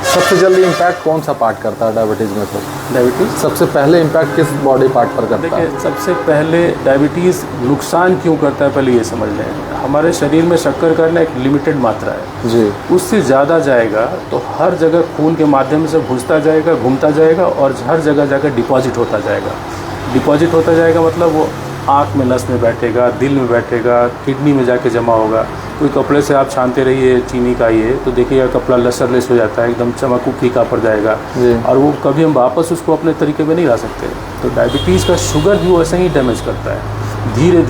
S1: सबसे जल्दी इम्पैक्ट कौन सा पार्ट करता है डायबिटीज़ में? तो
S2: डायबिटीज़
S1: सबसे पहले इम्पैक्ट किस बॉडी पार्ट पर करता है?
S2: देखिए, सबसे पहले डायबिटीज़ नुकसान क्यों करता है, पहले ये समझ लें। हमारे शरीर में शक्कर का एक लिमिटेड मात्रा है
S1: जी,
S2: उससे ज़्यादा जाएगा तो हर जगह खून के माध्यम से घुसता जाएगा, घूमता जाएगा और हर जगह जाकर डिपॉजिट होता जाएगा। डिपॉजिट होता जाएगा मतलब वो आँख में, नस में बैठेगा, दिल में बैठेगा, किडनी में जाके जमा होगा। कोई कपड़े से आप छानते रहिए चीनी का ये, तो देखिएगा कपड़ा लसरलेस हो जाता है, एकदम चमक फीका पड़ जाएगा और वो कभी हम वापस उसको अपने तरीके में नहीं ला सकते। तो डायबिटीज़ का शुगर भी वैसे ही डैमेज करता है, धीरे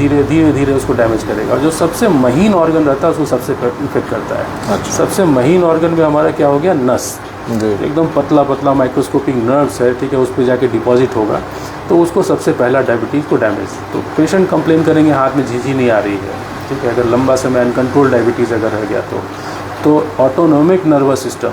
S2: धीरे उसको डैमेज करेगा। और जो सबसे महीन ऑर्गन रहता है उसको सबसे इफेक्ट करता है।
S1: अच्छा।
S2: सबसे महीन ऑर्गन में हमारा क्या हो गया, नस, एकदम पतला पतला माइक्रोस्कोपिक नर्व्स है, ठीक है, उस पर जाके डिपॉजिट होगा, तो उसको सबसे पहला डायबिटीज़ को डैमेज। तो पेशेंट कंप्लेन करेंगे हाथ में झिझी नहीं आ रही है, ठीक है, अगर लंबा समय अनकंट्रोल डायबिटीज़ अगर रह गया तो ऑटोनोमिक नर्वस सिस्टम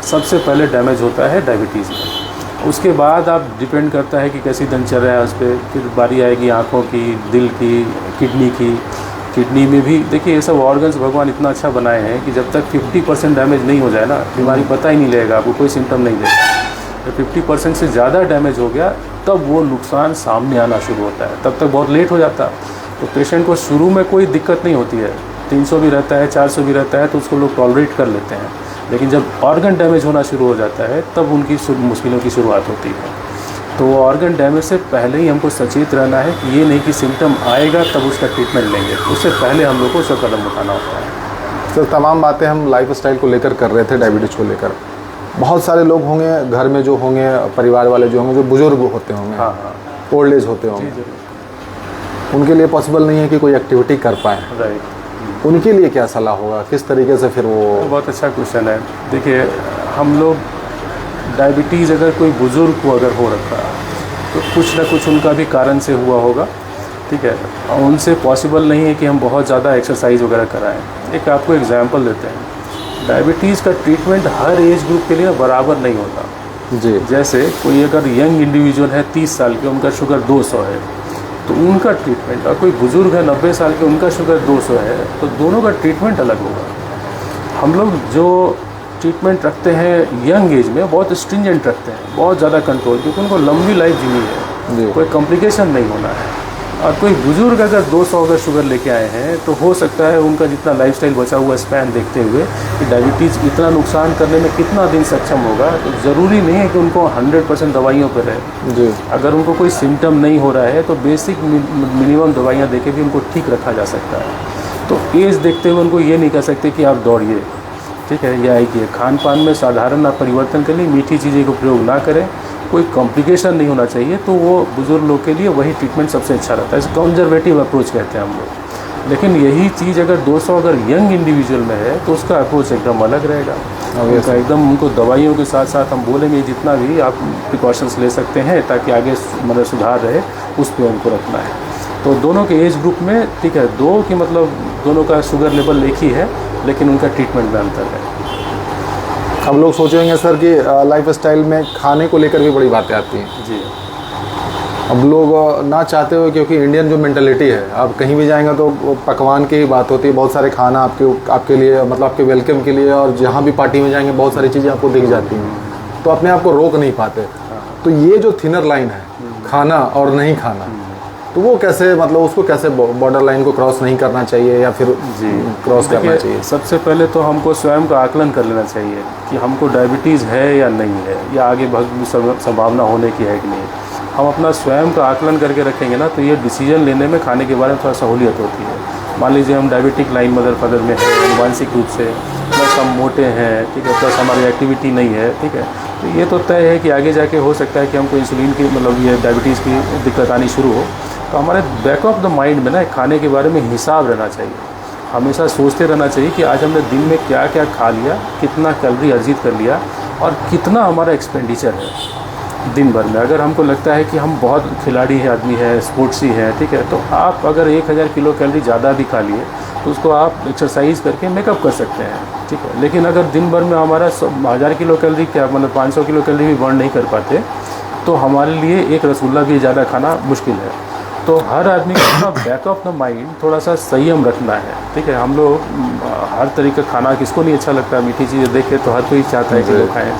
S2: सबसे पहले डैमेज होता है डायबिटीज़ में। उसके बाद आप डिपेंड करता है कि कैसी दिनचर्या है उस पर, फिर बारी आएगी आँखों की, दिल की, किडनी की। किडनी में भी देखिए, ये सब ऑर्गन्स भगवान इतना अच्छा बनाए हैं कि जब तक 50% डैमेज नहीं हो जाए ना, बीमारी पता ही नहीं लगेगा, आपको कोई सिम्टम नहीं देगा। जब 50% से ज़्यादा डैमेज हो गया तब वो नुकसान सामने आना शुरू होता है, तब तक बहुत लेट हो जाता। तो पेशेंट को शुरू में कोई दिक्कत नहीं होती है, 300 भी रहता है, 400 भी रहता है, तो उसको लोग टॉलरेट कर लेते हैं। लेकिन जब ऑर्गन डैमेज होना शुरू हो जाता है तब उनकी मुश्किलों की शुरुआत होती है। तो ऑर्गन डैमेज से पहले ही हमको सचेत रहना है कि ये नहीं कि सिम्टम आएगा तब उसका ट्रीटमेंट लेंगे, उससे पहले हम लोग को उसका कदम उठाना होता है।
S1: तो तमाम बातें हम लाइफस्टाइल को लेकर कर रहे थे, डायबिटीज़ को लेकर। बहुत सारे लोग होंगे घर में जो होंगे, परिवार वाले जो होंगे, जो बुजुर्ग होते होंगे,
S2: हाँ हाँ,
S1: ओल्ड एज होते होंगे, उनके लिए पॉसिबल नहीं है कि कोई एक्टिविटी कर पाएँ।
S2: राइट।
S1: उनके लिए क्या सलाह होगा, किस तरीके से फिर वो?
S2: बहुत अच्छा क्वेश्चन है। देखिए, हम लोग डायबिटीज़ अगर कोई बुज़ुर्ग को अगर हो रखा तो कुछ ना कुछ उनका भी कारण से हुआ होगा, ठीक है, और उनसे पॉसिबल नहीं है कि हम बहुत ज़्यादा एक्सरसाइज वगैरह कराएं। एक आपको एग्जांपल देते हैं, डायबिटीज़ का ट्रीटमेंट हर एज ग्रुप के लिए बराबर नहीं होता
S1: जी।
S2: जैसे कोई अगर यंग इंडिविजुअल है 30 साल के, उनका शुगर 200 है, तो उनका ट्रीटमेंट, और कोई बुज़ुर्ग है 90 साल के, उनका शुगर 200 है, तो दोनों का ट्रीटमेंट अलग होगा। हम लोग जो ट्रीटमेंट रखते हैं यंग एज में बहुत स्ट्रिंजेंट रखते हैं, बहुत ज़्यादा कंट्रोल, क्योंकि उनको लंबी लाइफ जीनी है, कोई कॉम्प्लिकेशन नहीं होना है। और कोई बुजुर्ग अगर 200 अगर शुगर लेके आए हैं तो हो सकता है उनका जितना लाइफस्टाइल बचा हुआ स्पैन देखते हुए कि डायबिटीज़ इतना नुकसान करने में कितना दिन सक्षम होगा, तो ज़रूरी नहीं है कि उनको 100% दवाइयों पर रहे
S1: जी।
S2: अगर उनको कोई सिम्टम नहीं हो रहा है तो बेसिक मिनिमम दवाइयाँ देके भी उनको ठीक रखा जा सकता है। तो एज देखते हुए उनको ये नहीं कह सकते कि आप दौड़िए, ठीक है, या कि खान पान में साधारण आप परिवर्तन करिए, मीठी चीज़ें का प्रयोग ना करें, कोई कॉम्प्लिकेशन नहीं होना चाहिए, तो वो बुज़ुर्ग लोग के लिए वही ट्रीटमेंट सबसे अच्छा रहता है। इसे कंजर्वेटिव अप्रोच कहते हैं हम लोग। लेकिन यही चीज़ अगर 200 अगर यंग इंडिविजुअल में है तो उसका अप्रोच एकदम अलग रहेगा। उनका एकदम उनको दवाइयों के साथ साथ हम बोलेंगे जितना भी आप प्रिकॉशंस ले सकते हैं ताकि आगे मतलब सुधार रहे, उस पर उनको रखना है। तो दोनों के एज ग्रुप में ठीक है, दो की मतलब दोनों का शुगर लेवल एक ही है लेकिन उनका ट्रीटमेंट में अंतर है।
S1: अब लोग सोचेंगे सर कि लाइफ स्टाइल में खाने को लेकर भी बड़ी बातें आती हैं
S2: जी।
S1: अब लोग ना चाहते हुए, क्योंकि इंडियन जो मेंटालिटी है, आप कहीं भी जाएंगे तो पकवान की ही बात होती है, बहुत सारे खाना आपके लिए मतलब आपके वेलकम के लिए, और जहाँ भी पार्टी में जाएंगे बहुत सारी चीज़ें आपको दिख जाती हैं, तो अपने आप को रोक नहीं पाते। तो ये जो थिनर लाइन है खाना और नहीं खाना, तो वो कैसे मतलब उसको कैसे बॉर्डर लाइन को क्रॉस नहीं करना चाहिए या फिर क्रॉस करना चाहिए?
S2: सबसे पहले तो हमको स्वयं का आकलन कर लेना चाहिए कि हमको डायबिटीज़ है या नहीं है, या आगे संभावना होने की है कि नहीं। हम अपना स्वयं का आकलन करके रखेंगे ना तो ये डिसीजन लेने में खाने के बारे में थोड़ा सहूलियत होती है। मान लीजिए हम डायबिटिक लाइन मदर फादर में है मानसिक रूप से, प्लस हम मोटे हैं, ठीक है, प्लस हमारी एक्टिविटी नहीं है, ठीक है, तो ये तो तय है कि आगे जाके हो सकता है कि हमको इंसुलिन की मतलब ये डायबिटीज़ की दिक्कत आनी शुरू हो। तो हमारे बैक ऑफ द माइंड में ना खाने के बारे में हिसाब रहना चाहिए, हमेशा सोचते रहना चाहिए कि आज हमने दिन में क्या क्या खा लिया, कितना कैलोरी अर्जित कर लिया और कितना हमारा एक्सपेंडिचर है दिन भर में। अगर हमको लगता है कि हम बहुत खिलाड़ी है आदमी है, स्पोर्ट्सी है, ठीक है, तो आप अगर 1000 किलो कैलोरी ज़्यादा भी खा लिए तो उसको आप एक्सरसाइज करके मेकअप कर सकते हैं, ठीक है। लेकिन अगर दिन भर में हमारा 1000 किलो कैलोरी क्या मतलब 500 किलो कैलोरी भी बर्न नहीं कर पाते तो हमारे लिए एक रसगुल्ला भी ज़्यादा खाना मुश्किल है। तो हर आदमी को अपना बैक ऑफ द माइंड थोड़ा सा संयम रखना है, ठीक है। हम लोग हर तरीके का खाना किसको नहीं अच्छा लगता है, मीठी चीज़ें देखे तो हर कोई चाहता है कि लोग खाएँ,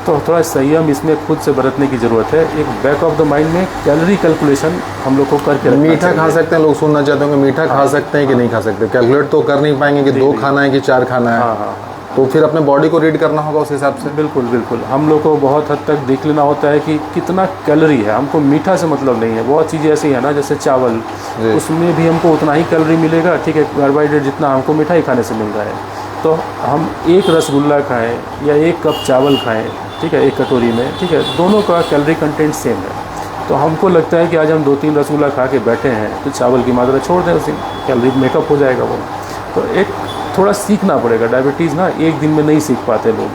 S2: तो थोड़ा संयम इसमें खुद से बरतने की ज़रूरत है। एक बैक ऑफ द माइंड में कैलोरी कैलकुलेशन हम लोग को करके रखना
S1: मीठा खा सकते हैं, लोग सुनना चाहते होंगे मीठा खा सकते हैं कि नहीं खा सकते, कैलकुलेट तो कर नहीं पाएंगे कि 2 खाना है कि 4 खाना है।
S2: हाँ,
S1: तो फिर अपने बॉडी को रीड करना होगा उस हिसाब से।
S2: बिल्कुल बिल्कुल, हम लोग को बहुत हद तक देख लेना होता है कि कितना कैलोरी है। हमको मीठा से मतलब नहीं है, बहुत चीज़ें ऐसी है ना जैसे चावल, उसमें भी हमको उतना ही कैलोरी मिलेगा, ठीक है, कार्बोहाइड्रेट जितना हमको मिठाई खाने से मिल रहा है। तो हम एक रसगुल्ला खाएं या 1 कप चावल खाएं, ठीक है, 1 कटोरी में, ठीक है, दोनों का कैलोरी कंटेंट सेम है। तो हमको लगता है कि आज हम 2-3 रसगुल्ला खा के बैठे हैं तो चावल की मात्रा छोड़ दें, उसी कैलोरी मेकअप हो जाएगा वो। तो एक थोड़ा सीखना पड़ेगा। डायबिटीज़ ना एक दिन में नहीं सीख पाते लोग,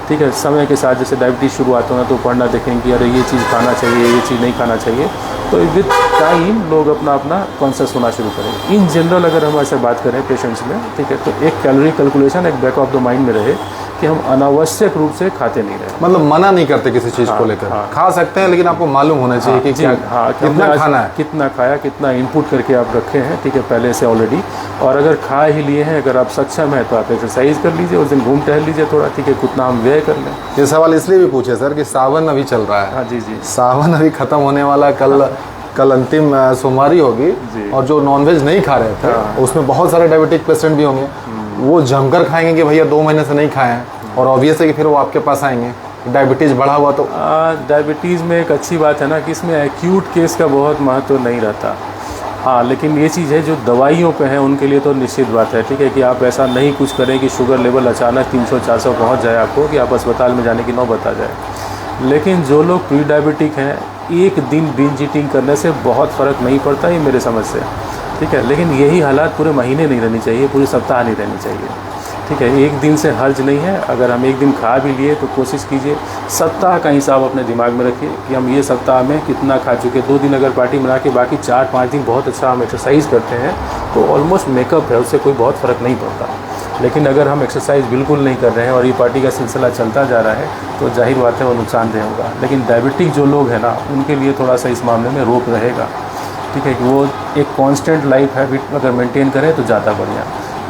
S2: ठीक है। समय के साथ जैसे डायबिटीज़ शुरुआत होना तो पढ़ना देखेंगे कि अरे ये चीज़ खाना चाहिए, ये चीज़ नहीं खाना चाहिए, तो विद टाइम लोग अपना अपना कॉन्शियस होना शुरू करें। इन जनरल अगर हम ऐसे बात करें पेशेंट्स में, ठीक है, तो एक कैलोरी कैलकुलेशन एक बैक ऑफ द माइंड में रहे कि हम अनावश्यक रूप से खाते नहीं रहे।
S1: मतलब मना नहीं करते किसी चीज़ को लेकर, खा सकते हैं लेकिन आपको मालूम होना चाहिए कि क्या कितना खाना है,
S2: कितना खाया, कितना इनपुट करके आप रखे हैं, ठीक है, पहले से ऑलरेडी। और अगर खा ही लिए हैं, अगर आप सक्षम हैं तो आप एक्सरसाइज कर लीजिए, उस दिन घूम टहल लीजिए थोड़ा, ठीक है, कितना हम व्यय कर लें।
S1: ये सवाल इसलिए भी पूछे सर कि सावन अभी चल रहा है।
S2: हाँ जी जी,
S1: सावन अभी ख़त्म होने वाला, कल अंतिम सोमवारी होगी, और जो नॉनवेज नहीं खा रहे थे उसमें बहुत सारे डायबिटिक पेशेंट भी होंगे, वो जमकर खाएंगे कि भैया 2 महीने से नहीं खाए हैं, और ऑब्वियस है कि फिर वो आपके पास आएंगे। डायबिटीज़ बढ़ा हुआ तो
S2: डायबिटीज़ में एक अच्छी बात है ना कि इसमें एक्यूट केस का बहुत महत्व नहीं रहता। हाँ, लेकिन ये चीज़ है जो दवाइयों पे है उनके लिए तो निश्चित बात है, ठीक है, कि आप ऐसा नहीं कुछ करें कि शुगर लेवल अचानक 300-400 पहुँच जाए आपको, कि आप अस्पताल में जाने की नौबत आ जाए। लेकिन जो लोग प्री डायबिटिक हैं, एक दिन बिंज ईटिंग करने से बहुत फ़र्क नहीं पड़ता, ये मेरे समझ से, ठीक है। लेकिन यही हालात पूरे महीने नहीं रहनी चाहिए, पूरे सप्ताह नहीं रहनी चाहिए, ठीक है। एक दिन से हर्ज नहीं है, अगर हम एक दिन खा भी लिए तो कोशिश कीजिए सप्ताह का हिसाब अपने दिमाग में रखिए कि हम ये सप्ताह में कितना खा चुके। 2 दिन अगर पार्टी बना के बाकी 4-5 दिन बहुत अच्छा हम एक्सरसाइज करते हैं तो ऑलमोस्ट मेकअप है, उससे कोई बहुत फ़र्क नहीं पड़ता। लेकिन अगर हम एक्सरसाइज बिल्कुल नहीं कर रहे हैं और ये पार्टी का सिलसिला चलता जा रहा है तो जाहिर बात है वो नुकसानदेह होगा। लेकिन डायबिटिक जो लोग हैं ना, उनके लिए थोड़ा सा इस मामले में रोक रहेगा, ठीक है, कि वो एक कांस्टेंट लाइफ हैबिट अगर मेंटेन करें तो ज़्यादा बढ़िया।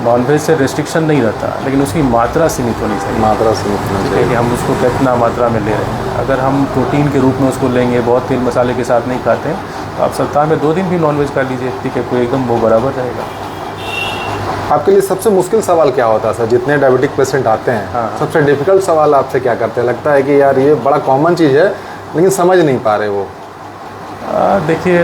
S2: नॉनवेज से रेस्ट्रिक्शन नहीं रहता, लेकिन उसकी मात्रा सीमित होनी चाहिए।
S1: मात्रा सीमित होनी चाहिए
S2: कि हम उसको कितना मात्रा में ले रहे हैं। अगर हम प्रोटीन के रूप में उसको लेंगे, बहुत तेल मसाले के साथ नहीं खाते हैं, आप सप्ताह में 2 दिन भी नॉनवेज खा लीजिए, ठीक है, कोई एकदम वो बराबर रहेगा।
S1: आपके लिए सबसे मुश्किल सवाल क्या होता है सर? जितने डायबिटिक पेशेंट आते हैं,
S2: हाँ।
S1: सबसे डिफ़िकल्ट सवाल आपसे क्या करते हैं? लगता है कि यार ये बड़ा कॉमन चीज़ है लेकिन समझ नहीं पा रहे वो।
S2: देखिए,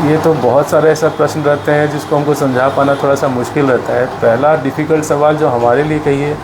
S2: ये तो बहुत सारे ऐसा प्रश्न रहते हैं जिसको हमको समझा पाना थोड़ा सा मुश्किल रहता है। पहला डिफ़िकल्ट सवाल जो हमारे लिए कहिए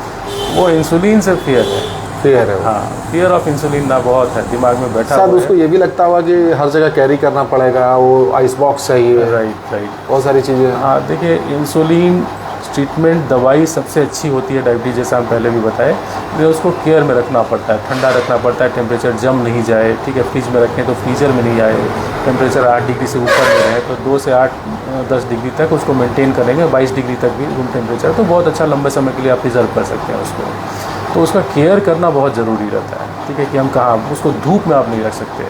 S2: वो इंसुलिन से फियर है।
S1: फियर है वो।
S2: हाँ, फियर ऑफ इंसुलिन ना बहुत है, दिमाग में बैठा
S1: शायद
S2: हुआ
S1: उसको
S2: है।
S1: ये भी लगता हुआ कि हर जगह कैरी करना पड़ेगा, वो आइस बॉक्स चाहिए,
S2: राइट।
S1: बहुत सारी चीज़ें।
S2: हाँ, देखिए, इंसुलिन ट्रीटमेंट दवाई सबसे अच्छी होती है डायबिटीज़, जैसा हम पहले भी बताए, लेकिन उसको केयर में रखना पड़ता है, ठंडा रखना पड़ता है, टेम्परेचर जम नहीं जाए, ठीक है, फ्रिज में रखें तो फ्रीजर में नहीं आए, टेम्परेचर 8 डिग्री से ऊपर नहीं रहे, तो 2 से 8-10 डिग्री तक उसको मेंटेन करेंगे, 22 डिग्री तक भी रूम टेम्परेचर, तो बहुत अच्छा लंबे समय के लिए आप प्रिजर्व कर सकते हैं उसको। तो उसका केयर करना बहुत ज़रूरी रहता है, ठीक है, कि हम कहाँ उसको धूप में आप नहीं रख सकते,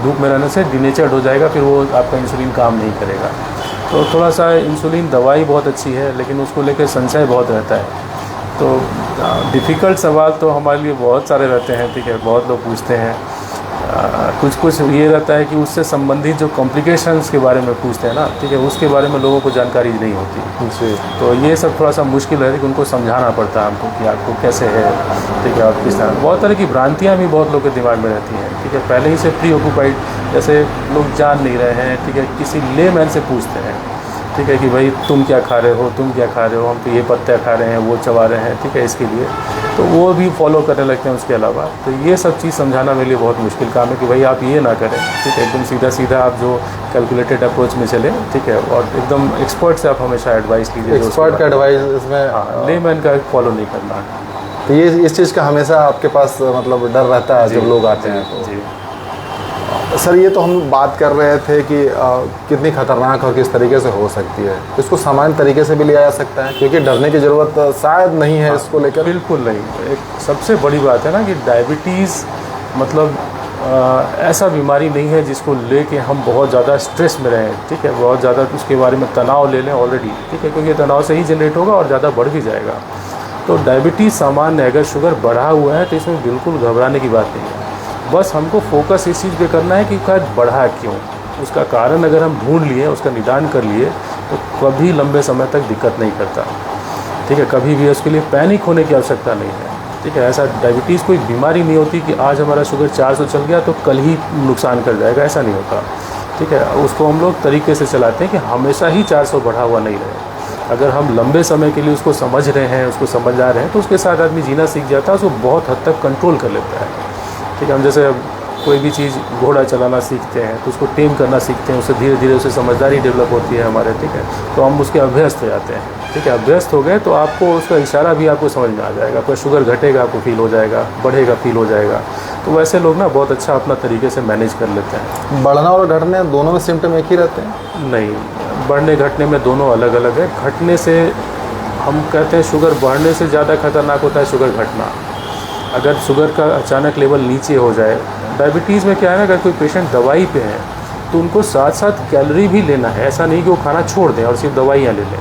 S2: धूप में रहने से डिनेचर्ड हो जाएगा, फिर वो आपका इंसुलिन काम नहीं करेगा। तो थोड़ा सा इंसुलिन दवाई बहुत अच्छी है लेकिन उसको लेकर संशय बहुत रहता है। तो डिफ़िकल्ट सवाल तो हमारे लिए बहुत सारे रहते हैं, ठीक है, बहुत लोग पूछते हैं। कुछ ये रहता है कि उससे संबंधित जो कॉम्प्लिकेशंस के बारे में पूछते हैं ना, ठीक है, उसके बारे में लोगों को जानकारी नहीं होती
S1: जी।
S2: तो ये सब थोड़ा सा मुश्किल है कि उनको समझाना पड़ता है हमको कि आपको कैसे है, ठीक है, और किस तरह। बहुत तरह की भ्रांतियाँ भी बहुत लोगों के दिमाग में रहती हैं, ठीक है, पहले ही से प्री ऑक्यूपाइड, जैसे लोग जान नहीं रहे हैं, ठीक है, किसी लेमैन से पूछते हैं, ठीक है, कि भाई तुम क्या खा रहे हो, तुम क्या खा रहे हो, हम तो ये पत्ते खा रहे हैं, वो चबा रहे हैं, ठीक है, इसके लिए तो वो भी फॉलो करने लगते हैं उसके अलावा। तो ये सब चीज़ समझाना मेरे लिए बहुत मुश्किल काम है कि भाई आप ये ना करें, ठीक है, एकदम सीधा आप जो कैलकुलेटेड अप्रोच में चले, ठीक है, और एकदम एक्सपर्ट से आप हमेशा एडवाइस लीजिए।
S1: एक्सपर्ट का एडवाइस इसमें,
S2: हाँ, लेमैन का फॉलो नहीं करना।
S1: तो ये इस चीज़ का हमेशा आपके पास मतलब डर रहता है जब लोग आते हैं तो।
S2: जी।
S1: सर, ये तो हम बात कर रहे थे कि कितनी खतरनाक और किस तरीके से हो सकती है, इसको सामान्य तरीके से भी लिया जा सकता है, क्योंकि डरने की ज़रूरत शायद नहीं है इसको लेकर।
S2: बिल्कुल नहीं। एक सबसे बड़ी बात है ना कि डायबिटीज़ मतलब ऐसा बीमारी नहीं है जिसको लेके हम बहुत ज़्यादा स्ट्रेस में रहें, ठीक है, बहुत ज़्यादा उसके बारे में तनाव ले लें ऑलरेडी, ठीक है, क्योंकि तनाव से ही जनरेट होगा और ज़्यादा बढ़ भी जाएगा। तो डायबिटीज़ सामान्य है, अगर शुगर बढ़ा हुआ है तो इसमें बिल्कुल घबराने की बात नहीं है। बस हमको फोकस इस चीज़ पे करना है कि शायद बढ़ा क्यों, उसका कारण अगर हम ढूंढ लिए, उसका निदान कर लिए तो कभी लंबे समय तक दिक्कत नहीं करता, ठीक है, कभी भी उसके लिए पैनिक होने की आवश्यकता नहीं है, ठीक है। ऐसा डायबिटीज़ कोई बीमारी नहीं होती कि आज हमारा शुगर 400 चल गया तो कल ही नुकसान कर जाएगा, ऐसा नहीं होता, ठीक है। उसको हम लोग तरीके से चलाते हैं कि हमेशा ही 400 बढ़ा हुआ नहीं रहे। अगर हम लंबे समय के लिए उसको समझ रहे हैं, उसको समझ आ रहे हैं, तो उसके साथ आदमी जीना सीख जाता है, उसको बहुत हद तक कंट्रोल कर लेता है, ठीक है। हम जैसे कोई भी चीज़ घोड़ा चलाना सीखते हैं तो उसको टेम करना सीखते हैं, उससे धीरे धीरे उससे समझदारी डेवलप होती है हमारे, ठीक है, तो हम उसके अभ्यस्त हो जाते हैं, ठीक है। अभ्यस्त हो गए तो आपको उसका इशारा भी आपको समझ में आ जाएगा, आपका शुगर घटेगा आपको फील हो जाएगा, बढ़ेगा फील हो जाएगा। तो वैसे लोग ना बहुत अच्छा अपना तरीके से मैनेज कर लेते हैं।
S1: बढ़ना और घटने दोनों में सिम्टम एक ही रहते हैं?
S2: नहीं, बढ़ने घटने में दोनों अलग अलग है। घटने से हम कहते हैं शुगर बढ़ने से ज़्यादा खतरनाक होता है शुगर घटना। अगर शुगर का अचानक लेवल नीचे हो जाए, डायबिटीज़ में क्या है ना, अगर कोई पेशेंट दवाई पे है तो उनको साथ साथ कैलोरी भी लेना है, ऐसा नहीं कि वो खाना छोड़ दें और सिर्फ दवाइयाँ ले लें।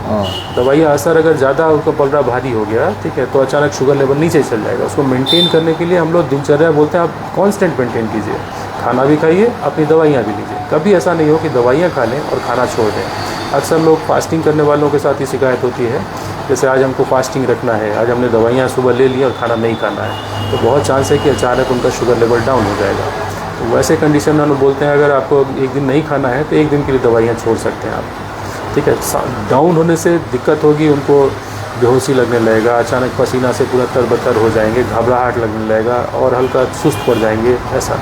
S2: दवाइयाँ असर अगर ज़्यादा उनका पलड़ा भारी हो गया, ठीक है, तो अचानक शुगर लेवल नीचे चल जाएगा। उसको मेंटेन करने के लिए हम लोग दिनचर्या बोलते हैं, आप कांस्टेंट मेंटेन कीजिए, खाना भी खाइए, अपनी दवाइयाँ भी लीजिए। कभी ऐसा नहीं हो कि दवाइयाँ खा लें और खाना छोड़ दें। अक्सर लोग फास्टिंग करने वालों के साथ ही शिकायत होती है, जैसे आज हमको फास्टिंग रखना है, आज हमने दवाइयाँ सुबह ले ली और खाना नहीं खाना है, तो बहुत चांस है कि अचानक उनका शुगर लेवल डाउन हो जाएगा। तो वैसे कंडीशन में हम बोलते हैं अगर आपको एक दिन नहीं खाना है तो एक दिन के लिए दवाइयाँ छोड़ सकते हैं आप, ठीक है। डाउन होने से दिक्कत होगी, उनको बेहोशी लगने लगेगा, अचानक पसीना से पूरा तरबतर हो जाएंगे, घबराहट लगने लगेगा और हल्का सुस्त पड़ जाएंगे, ऐसा।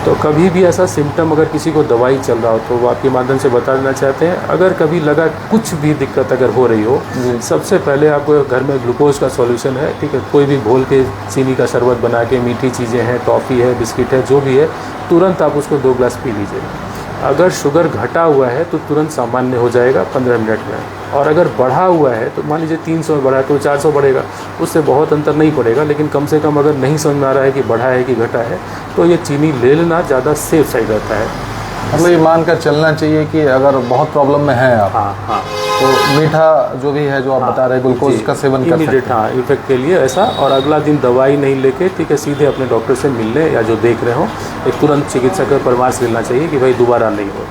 S2: तो कभी भी ऐसा सिम्टम अगर किसी को दवाई चल रहा हो तो वो आपके माध्यम से बता देना चाहते हैं। अगर कभी लगा कुछ भी दिक्कत अगर हो रही हो, सबसे पहले आपको घर में ग्लूकोज का सॉल्यूशन है, ठीक है, कोई भी घोल के चीनी का शरबत बना के, मीठी चीज़ें हैं, टॉफ़ी है, बिस्किट है, जो भी है, तुरंत आप उसको 2 ग्लास पी लीजिए। अगर शुगर घटा हुआ है तो तुरंत सामान्य हो जाएगा 15 मिनट में, और अगर बढ़ा हुआ है तो मान लीजिए 300 में बढ़ा है तो 400 बढ़ेगा, उससे बहुत अंतर नहीं पड़ेगा। लेकिन कम से कम अगर नहीं समझ में आ रहा है कि बढ़ा है कि घटा है तो ये चीनी ले लेना ज़्यादा सेफ साइड रहता है,
S1: मतलब ये मान कर चलना चाहिए कि अगर बहुत प्रॉब्लम में है आप,
S2: हाँ हाँ
S1: तो मीठा जो भी है जो आप बता रहे हैं ग्लूकोज का सेवन कर सकते
S2: इमीडिएट, हाँ, इफेक्ट के लिए ऐसा। और अगला दिन दवाई नहीं लेके, ठीक है, सीधे अपने डॉक्टर से मिलने या जो देख रहे हो एक तुरंत चिकित्सक का परामर्श लेना चाहिए कि भाई दोबारा नहीं हो,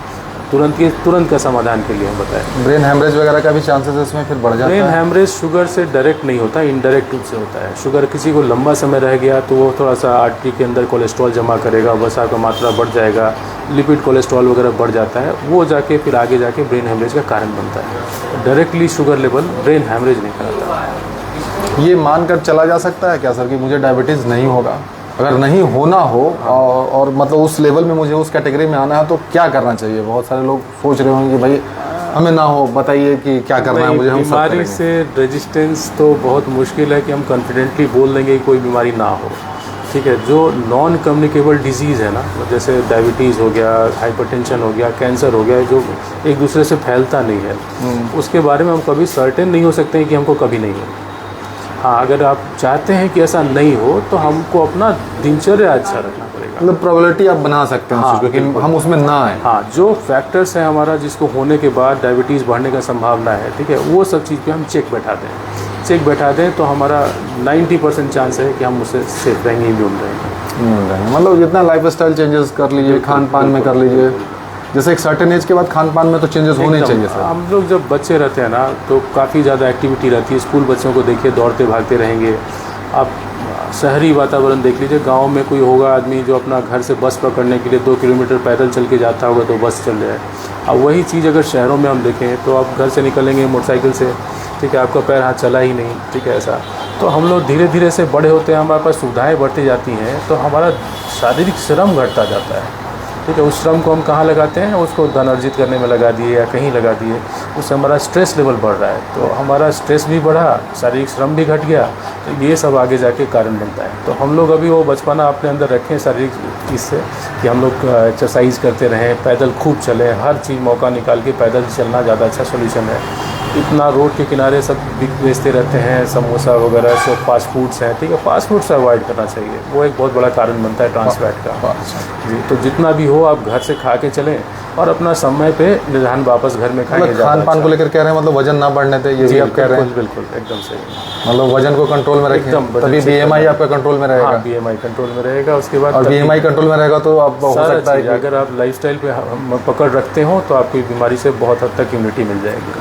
S2: तुरंत का समाधान के लिए हम बताएं।
S1: ब्रेन हेमरेज वगैरह का भी चांसेस इसमें फिर बढ़ जाता
S2: ब्रेन
S1: है?
S2: हेमरेज शुगर से डायरेक्ट नहीं होता, इनडायरेक्ट रूप से होता है। शुगर किसी को लंबा समय रह गया तो वो थोड़ा सा आर्टरी के अंदर कोलेस्ट्रॉल जमा करेगा, वसा का मात्रा बढ़ जाएगा, लिपिड कोलेस्ट्रॉल वगैरह बढ़ जाता है, वो जाके फिर आगे जाके ब्रेन हेमरेज का कारण बनता है। Directly sugar level brain haemorrhage नहीं कराता।
S1: ये मानकर चला जा सकता है क्या सर कि मुझे डायबिटीज़ नहीं होगा? अगर नहीं होना हो और मतलब उस लेवल में मुझे उस कैटेगरी में आना है तो क्या करना चाहिए? बहुत सारे लोग सोच रहे होंगे कि भाई हमें ना हो, बताइए कि क्या करना है मुझे, हम सब
S2: बीमारी
S1: करेंगे।
S2: से रेजिस्टेंस तो बहुत मुश्किल है कि हम कॉन्फिडेंटली बोल देंगे कि कोई बीमारी ना हो, ठीक है। जो नॉन कम्युनिकेबल डिजीज़ है ना, जैसे डायबिटीज़ हो गया, हाइपरटेंशन हो गया, कैंसर हो गया, जो एक दूसरे से फैलता नहीं है, उसके बारे में हम कभी सर्टेन नहीं हो सकते हैं कि हमको कभी नहीं हो। हाँ, अगर आप चाहते हैं कि ऐसा नहीं हो तो हमको अपना दिनचर्या अच्छा रखना पड़ेगा।
S1: मतलब प्रोबेबिलिटी आप बना सकते हैं
S2: हाँ,
S1: उसको कि हम उसमें ना आए।
S2: हाँ, जो फैक्टर्स है हमारा जिसको होने के बाद डायबिटीज़ बढ़ने का संभावना है, ठीक है, वो सब चीज़ पे हम चेक बैठा दें तो हमारा 90% चांस है कि हम उससे सेफ रहेंगे, इम्यून रहेंगे।
S1: मतलब जितना लाइफ स्टाइल चेंजेस कर लीजिए, खान पान में कर लीजिए, जैसे एक सर्टेन एज के बाद खान पान में तो चेंजेस होने
S2: एकदम।
S1: चाहिए सर।
S2: हम लोग जब बच्चे रहते हैं ना तो काफ़ी ज़्यादा एक्टिविटी रहती है, स्कूल बच्चों को देखिए दौड़ते भागते रहेंगे। आप शहरी वातावरण देख लीजिए, गांव में कोई होगा आदमी जो अपना घर से बस पकड़ने के लिए 2 किलोमीटर पैदल चल के जाता होगा तो बस चल जाए। अब वही चीज़ अगर शहरों में हम देखें तो आप घर से निकलेंगे मोटरसाइकिल से, ठीक है, आपका पैर हाथ चला ही नहीं, ठीक है, ऐसा। तो हम लोग धीरे धीरे से बड़े होते हैं, हमारे पास सुविधाएँ बढ़ती जाती हैं, तो हमारा शारीरिक श्रम घटता जाता है, ठीक है। उस श्रम को हम कहाँ लगाते हैं? उसको धन अर्जित करने में लगा दिए या कहीं लगा दिए, उससे हमारा स्ट्रेस लेवल बढ़ रहा है, तो हमारा स्ट्रेस भी बढ़ा, शारीरिक श्रम भी घट गया, तो ये सब आगे जाके कारण बनता है। तो हम लोग अभी वो बचपना अपने अंदर रखें शारीरिक इससे कि हम लोग एक्सरसाइज करते रहें, पैदल खूब चलें, हर चीज़ मौका निकाल के पैदल चलना ज़्यादा अच्छा सोल्यूशन है। इतना रोड के किनारे सब बेचते रहते हैं, समोसा वगैरह सब फास्ट फूड्स हैं, ठीक है, फास्ट फूड से अवॉइड करना चाहिए, वो एक बहुत बड़ा कारण बनता है ट्रांसफैट का जी। तो जितना भी हो आप घर से खा के चलें और अपना समय पे निधान वापस घर में खाएंगे।
S1: मतलब खान पान को लेकर कह रहे हैं, मतलब वजन ना बढ़ने दे, ये भी आप कह रहे हैं?
S2: बिल्कुल एकदम सही।
S1: मतलब वजन को कंट्रोल में रखें, तभी BMI आपका कंट्रोल में रहेगा।
S2: हाँ, BMI कंट्रोल में रहेगा, उसके बाद
S1: और BMI कंट्रोल में रहेगा तो आप हो सकता है कि
S2: अगर आप लाइफस्टाइल पे पकड़ रखते हो तो आपको बीमारी से बहुत हद तक इम्यूनिटी मिल जाएगी।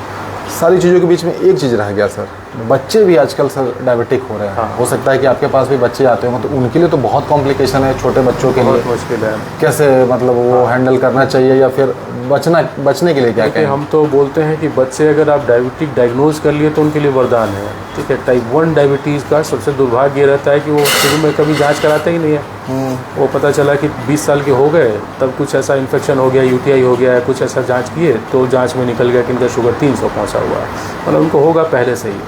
S1: सारी चीज़ों के बीच में एक चीज़ रह गया सर, बच्चे भी आजकल सर डायबिटिक हो रहे हैं।
S2: हाँ।
S1: हो सकता है कि आपके पास भी बच्चे आते होंगे तो उनके लिए तो बहुत कॉम्प्लिकेशन है, छोटे बच्चों के लिए
S2: बहुत मुश्किल है।
S1: कैसे मतलब वो हैंडल करना चाहिए या फिर बचने के लिए क्या
S2: देखिए,
S1: कहें?
S2: हम तो बोलते हैं कि बच्चे अगर आप डायबिटिक डायग्नोज कर लिए तो उनके लिए वरदान है, ठीक है। टाइप 1 डायबिटीज़ का सबसे दुर्भाग्य ये रहता है कि वो शुरू में कभी जांच कराते ही नहीं है। वो पता चला कि 20 साल के हो गए तब कुछ ऐसा इन्फेक्शन हो गया, UTI हो गया है, कुछ ऐसा जांच किए तो जांच में निकल गया कि इनका शुगर 300 पहुंचा हुआ है, मतलब उनको होगा पहले से ही।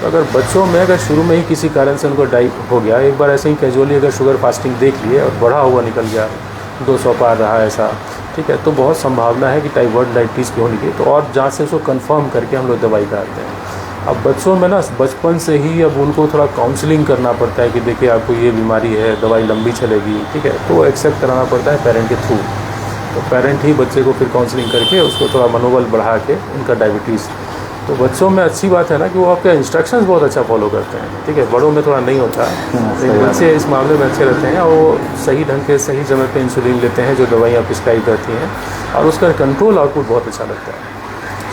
S2: तो अगर बच्चों में अगर शुरू में ही किसी कारण से उनको हो गया, एक बार ऐसे ही कैजुअली अगर शुगर फास्टिंग देख लिए और बढ़ा हुआ निकल गया, 200 पार रहा ऐसा, ठीक है, तो बहुत संभावना है कि टाइप 1 डायबिटीज़ की होने की। तो और जांच से उसको कंफर्म करके हम लोग दवाई डालते हैं। अब बच्चों में ना बचपन से ही अब उनको थोड़ा काउंसलिंग करना पड़ता है कि देखिए आपको ये बीमारी है, दवाई लंबी चलेगी, ठीक है, तो एक्सेप्ट कराना पड़ता है पेरेंट के थ्रू। तो पेरेंट ही बच्चे को फिर काउंसलिंग करके उसको थोड़ा मनोबल बढ़ा के उनका डायबिटीज़। तो बच्चों में अच्छी बात है ना कि वो आपके इंस्ट्रक्शंस बहुत अच्छा फॉलो करते हैं, ठीक है। बड़ों में थोड़ा नहीं होता, लेकिन बच्चे इस मामले में अच्छे रहते हैं और वो सही ढंग के सही समय पे इंसुलिन लेते हैं, जो दवाइयाँ प्रिस्क्राइब करती हैं, और उसका कंट्रोल आउटपुट बहुत अच्छा लगता है,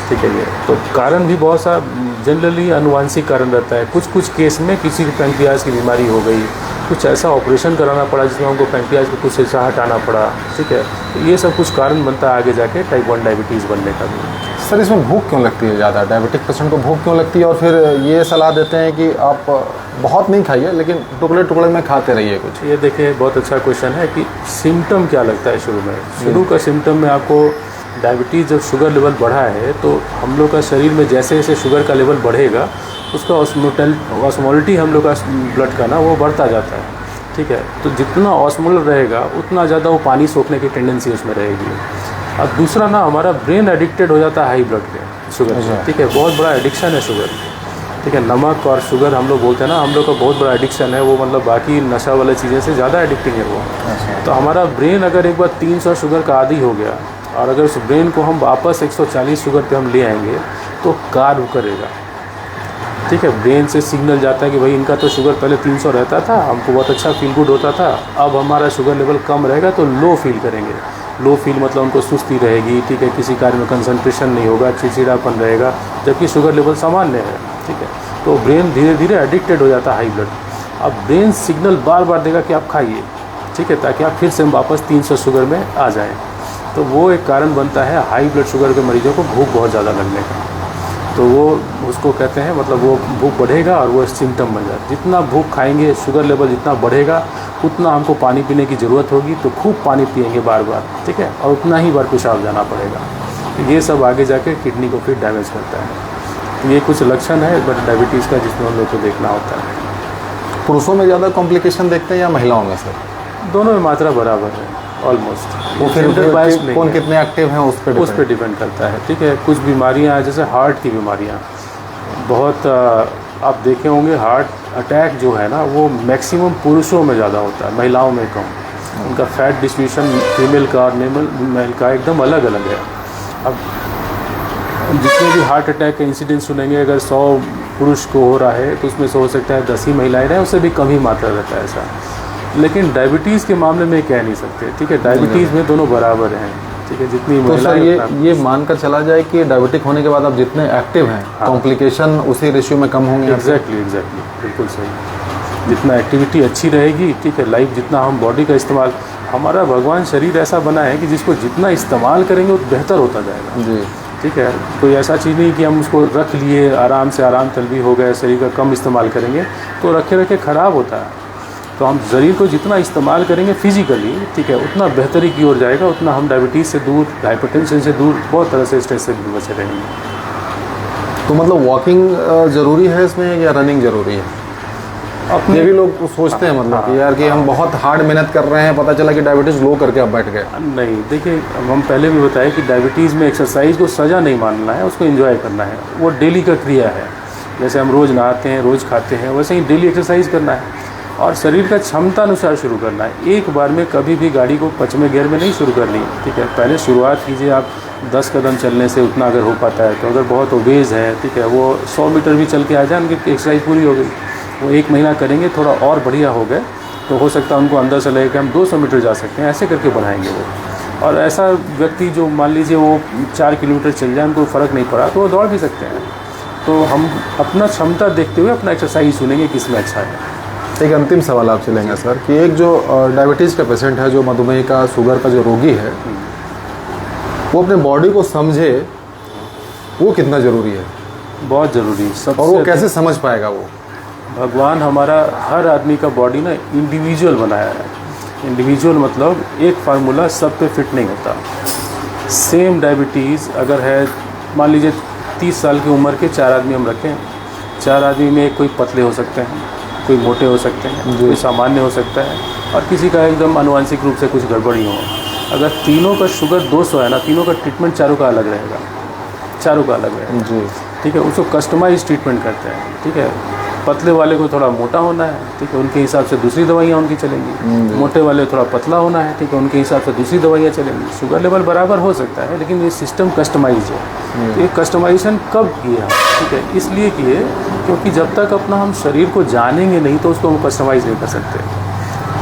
S2: ठीक है। ये तो कारण भी बहुत सा जनरली अनुवांशिक कारण रहता है। कुछ केस में किसी को पैंक्रियाज की बीमारी हो गई, कुछ ऐसा ऑपरेशन कराना पड़ा जिसमें हमको पैंक्रियाज को कुछ ऐसा हटाना पड़ा, ठीक है। तो ये सब कुछ कारण बनता है आगे जाके टाइप 1 डायबिटीज़ बनने का भी।
S1: सर इसमें भूख क्यों लगती है ज़्यादा? डायबिटिक पेशेंट को भूख क्यों लगती है? और फिर ये सलाह देते हैं कि आप बहुत नहीं खाइए लेकिन टुकड़े टुकड़े में खाते रहिए कुछ।
S2: ये देखिए बहुत अच्छा क्वेश्चन है कि सिम्टम क्या लगता है शुरू में। शुरू का सिम्टम में आपको डायबिटीज़ जब शुगर लेवल बढ़ा है तो हम लोग का शरीर में जैसे जैसे शुगर का लेवल बढ़ेगा उसका ऑस्मोलिटी हम लोग का ब्लड का ना वो बढ़ता जाता है, ठीक है। तो जितना ऑस्मोल रहेगा उतना ज़्यादा वो पानी सोखने की टेंडेंसी उसमें रहेगी। और दूसरा ना हमारा ब्रेन एडिक्टेड हो जाता है हाई ब्लड के शुगर से, ठीक है। बहुत बड़ा एडिक्शन है शुगर, ठीक है। नमक और शुगर हम लोग बोलते हैं ना, हम लोग का बहुत बड़ा एडिक्शन है वो, मतलब बाकी नशा वाली चीज़ें से ज़्यादा एडिक्टिंग है वो। तो हमारा ब्रेन अगर एक बार 300 शुगर का आदी हो गया और अगर उस ब्रेन को हम वापस 140 शुगर पे हम ले आएंगे तो कार्व करेगा, ठीक है। ब्रेन से सिग्नल जाता है कि भाई इनका तो शुगर पहले 300 रहता था, हमको बहुत अच्छा फील गुड होता था, अब हमारा शुगर लेवल कम रहेगा तो लो फील करेंगे। लो फील मतलब उनको सुस्ती रहेगी, ठीक है, किसी कार्य में कंसंट्रेशन नहीं होगा, चिड़चिड़ापन रहेगा, जबकि शुगर लेवल सामान्य है, ठीक है। तो ब्रेन धीरे धीरे एडिक्टेड हो जाता है हाई ब्लड। अब ब्रेन सिग्नल बार बार देगा कि आप खाइए, ठीक है, ताकि आप फिर से वापस 300 शुगर में आ जाएँ। तो वो एक कारण बनता है हाई ब्लड शुगर के मरीजों को भूख बहुत ज़्यादा लगने का। तो वो उसको कहते हैं, मतलब वो भूख बढ़ेगा और वो सिम्टम बन जाता है। जितना भूख खाएंगे, शुगर लेवल जितना बढ़ेगा, उतना हमको पानी पीने की ज़रूरत होगी, तो खूब पानी पिएंगे बार बार, ठीक है, और उतना ही बार पेशाब जाना पड़ेगा। तो ये सब आगे जाके किडनी को फिर डैमेज करता है। तो ये कुछ लक्षण है बट डायबिटीज़ का, जिसमें हम लोग को देखना होता है।
S1: पुरुषों में ज़्यादा कॉम्प्लिकेशन देखते हैं या महिलाओं में सर?
S2: दोनों में मात्रा बराबर है ऑलमोस्ट।
S1: वो फिर कौन कितने एक्टिव हैं उस पर
S2: डिपेंड करता है, ठीक है। कुछ बीमारियां हैं, जैसे हार्ट की बीमारियां, बहुत आप देखे होंगे हार्ट अटैक जो है ना, वो मैक्सिमम पुरुषों में ज़्यादा होता है, महिलाओं में कम। उनका फैट डिस्ट्रीब्यूशन फीमेल का और मेल का एकदम अलग अलग है। अब जितने भी हार्ट अटैक के इंसिडेंट सुनेंगे, अगर 100 पुरुष को हो रहा है तो उसमें से हो सकता है 10 ही महिलाएं रहें, उससे भी कम ही मात्रा रहता है ऐसा। लेकिन डायबिटीज़ के मामले में कह नहीं सकते, ठीक है। डायबिटीज़ में दोनों बराबर हैं, ठीक है। जितनी
S1: तो सर ये मानकर चला जाए कि डायबिटिक होने के बाद आप जितने एक्टिव हैं, कॉम्प्लिकेशन उसी रेशियो में कम होंगे।
S2: एग्जैक्टली बिल्कुल सही। जितना एक्टिविटी अच्छी रहेगी, ठीक है, लाइफ जितना हम बॉडी का इस्तेमाल, हमारा भगवान शरीर ऐसा बना है कि जिसको जितना इस्तेमाल करेंगे वो बेहतर होता जाएगा जी, ठीक है। कोई ऐसा चीज़ नहीं कि हम उसको रख लिए आराम से, आराम तलबी हो गए, शरीर का कम इस्तेमाल करेंगे तो रखे रखे ख़राब होता है। तो हम शरीर को जितना इस्तेमाल करेंगे फिजिकली, ठीक है, उतना बेहतरी की ओर जाएगा, उतना हम डायबिटीज़ से दूर, हाइपरटेंशन से दूर, बहुत तरह से स्ट्रेस से भी बचे रहेंगे।
S1: तो मतलब वॉकिंग ज़रूरी है इसमें या रनिंग ज़रूरी है? ये भी लोग सोचते हैं मतलब कि यार कि हम बहुत हार्ड मेहनत कर रहे हैं, पता चला कि डायबिटीज़ लो करके अब बैठ गए।
S2: नहीं, देखिए हम पहले भी बताए कि डायबिटीज़ में एक्सरसाइज को सज़ा नहीं मानना है, उसको एंजॉय करना है। वो डेली का क्रिया है, जैसे हम रोज़ नहाते हैं, रोज़ खाते हैं, वैसे ही डेली एक्सरसाइज करना है और शरीर का क्षमता अनुसार शुरू करना है। एक बार में कभी भी गाड़ी को 5वें गियर में नहीं शुरू करनी, ठीक है। पहले शुरुआत कीजिए आप 10 कदम चलने से, उतना अगर हो पाता है तो। अगर बहुत ओबेज है, ठीक है, वो 100 मीटर भी चल के आ जाए, उनकी एक्सरसाइज पूरी हो गई। वो 1 महीना करेंगे, थोड़ा और बढ़िया हो गए तो हो सकता है उनको अंदर से लगे कि हम 200 मीटर जा सकते हैं, ऐसे करके बढ़ाएंगे वो। और ऐसा व्यक्ति जो मान लीजिए वो 4 किलोमीटर चल जाए, उनको फ़र्क नहीं पड़ा तो वो दौड़ भी सकते हैं। तो हम अपना क्षमता देखते हुए अपना एक्सरसाइज चुनेंगे किसमें अच्छा है।
S1: एक अंतिम सवाल आपसे लेंगे सर कि एक जो डायबिटीज़ का पेशेंट है, जो मधुमेह का, शुगर का जो रोगी है, वो अपने बॉडी को समझे, वो कितना ज़रूरी है?
S2: बहुत ज़रूरी है।
S1: और वो कैसे समझ पाएगा? वो
S2: भगवान हमारा हर आदमी का बॉडी ना इंडिविजुअल बनाया है। इंडिविजुअल मतलब एक फार्मूला सब पे फिट नहीं होता। सेम डायबिटीज़ अगर है, मान लीजिए 30 साल की उम्र के 4 आदमी हम रखें, 4 आदमी में कोई पतले हो सकते हैं, कोई मोटे हो सकते हैं, कोई सामान्य हो सकता है और किसी का एकदम आनुवांशिक रूप से कुछ गड़बड़ी हो। अगर तीनों का शुगर 200 है ना, तीनों का ट्रीटमेंट चारों का अलग रहेगा, चारों का अलग रहेगा जी, ठीक है। उसको कस्टमाइज ट्रीटमेंट करते हैं, ठीक है। पतले वाले को थोड़ा मोटा होना है, ठीक है, उनके हिसाब से दूसरी दवाइयाँ उनकी चलेंगी। मोटे वाले थोड़ा पतला होना है, ठीक है, उनके हिसाब से दूसरी दवाइयाँ चलेंगी। शुगर लेवल बराबर हो सकता है लेकिन ये सिस्टम कस्टमाइज है। तो ये कस्टमाइजेशन कब किए हम, ठीक है, इसलिए किए क्योंकि जब तक अपना हम शरीर को जानेंगे नहीं तो उसको हम कस्टमाइज़ नहीं कर सकते,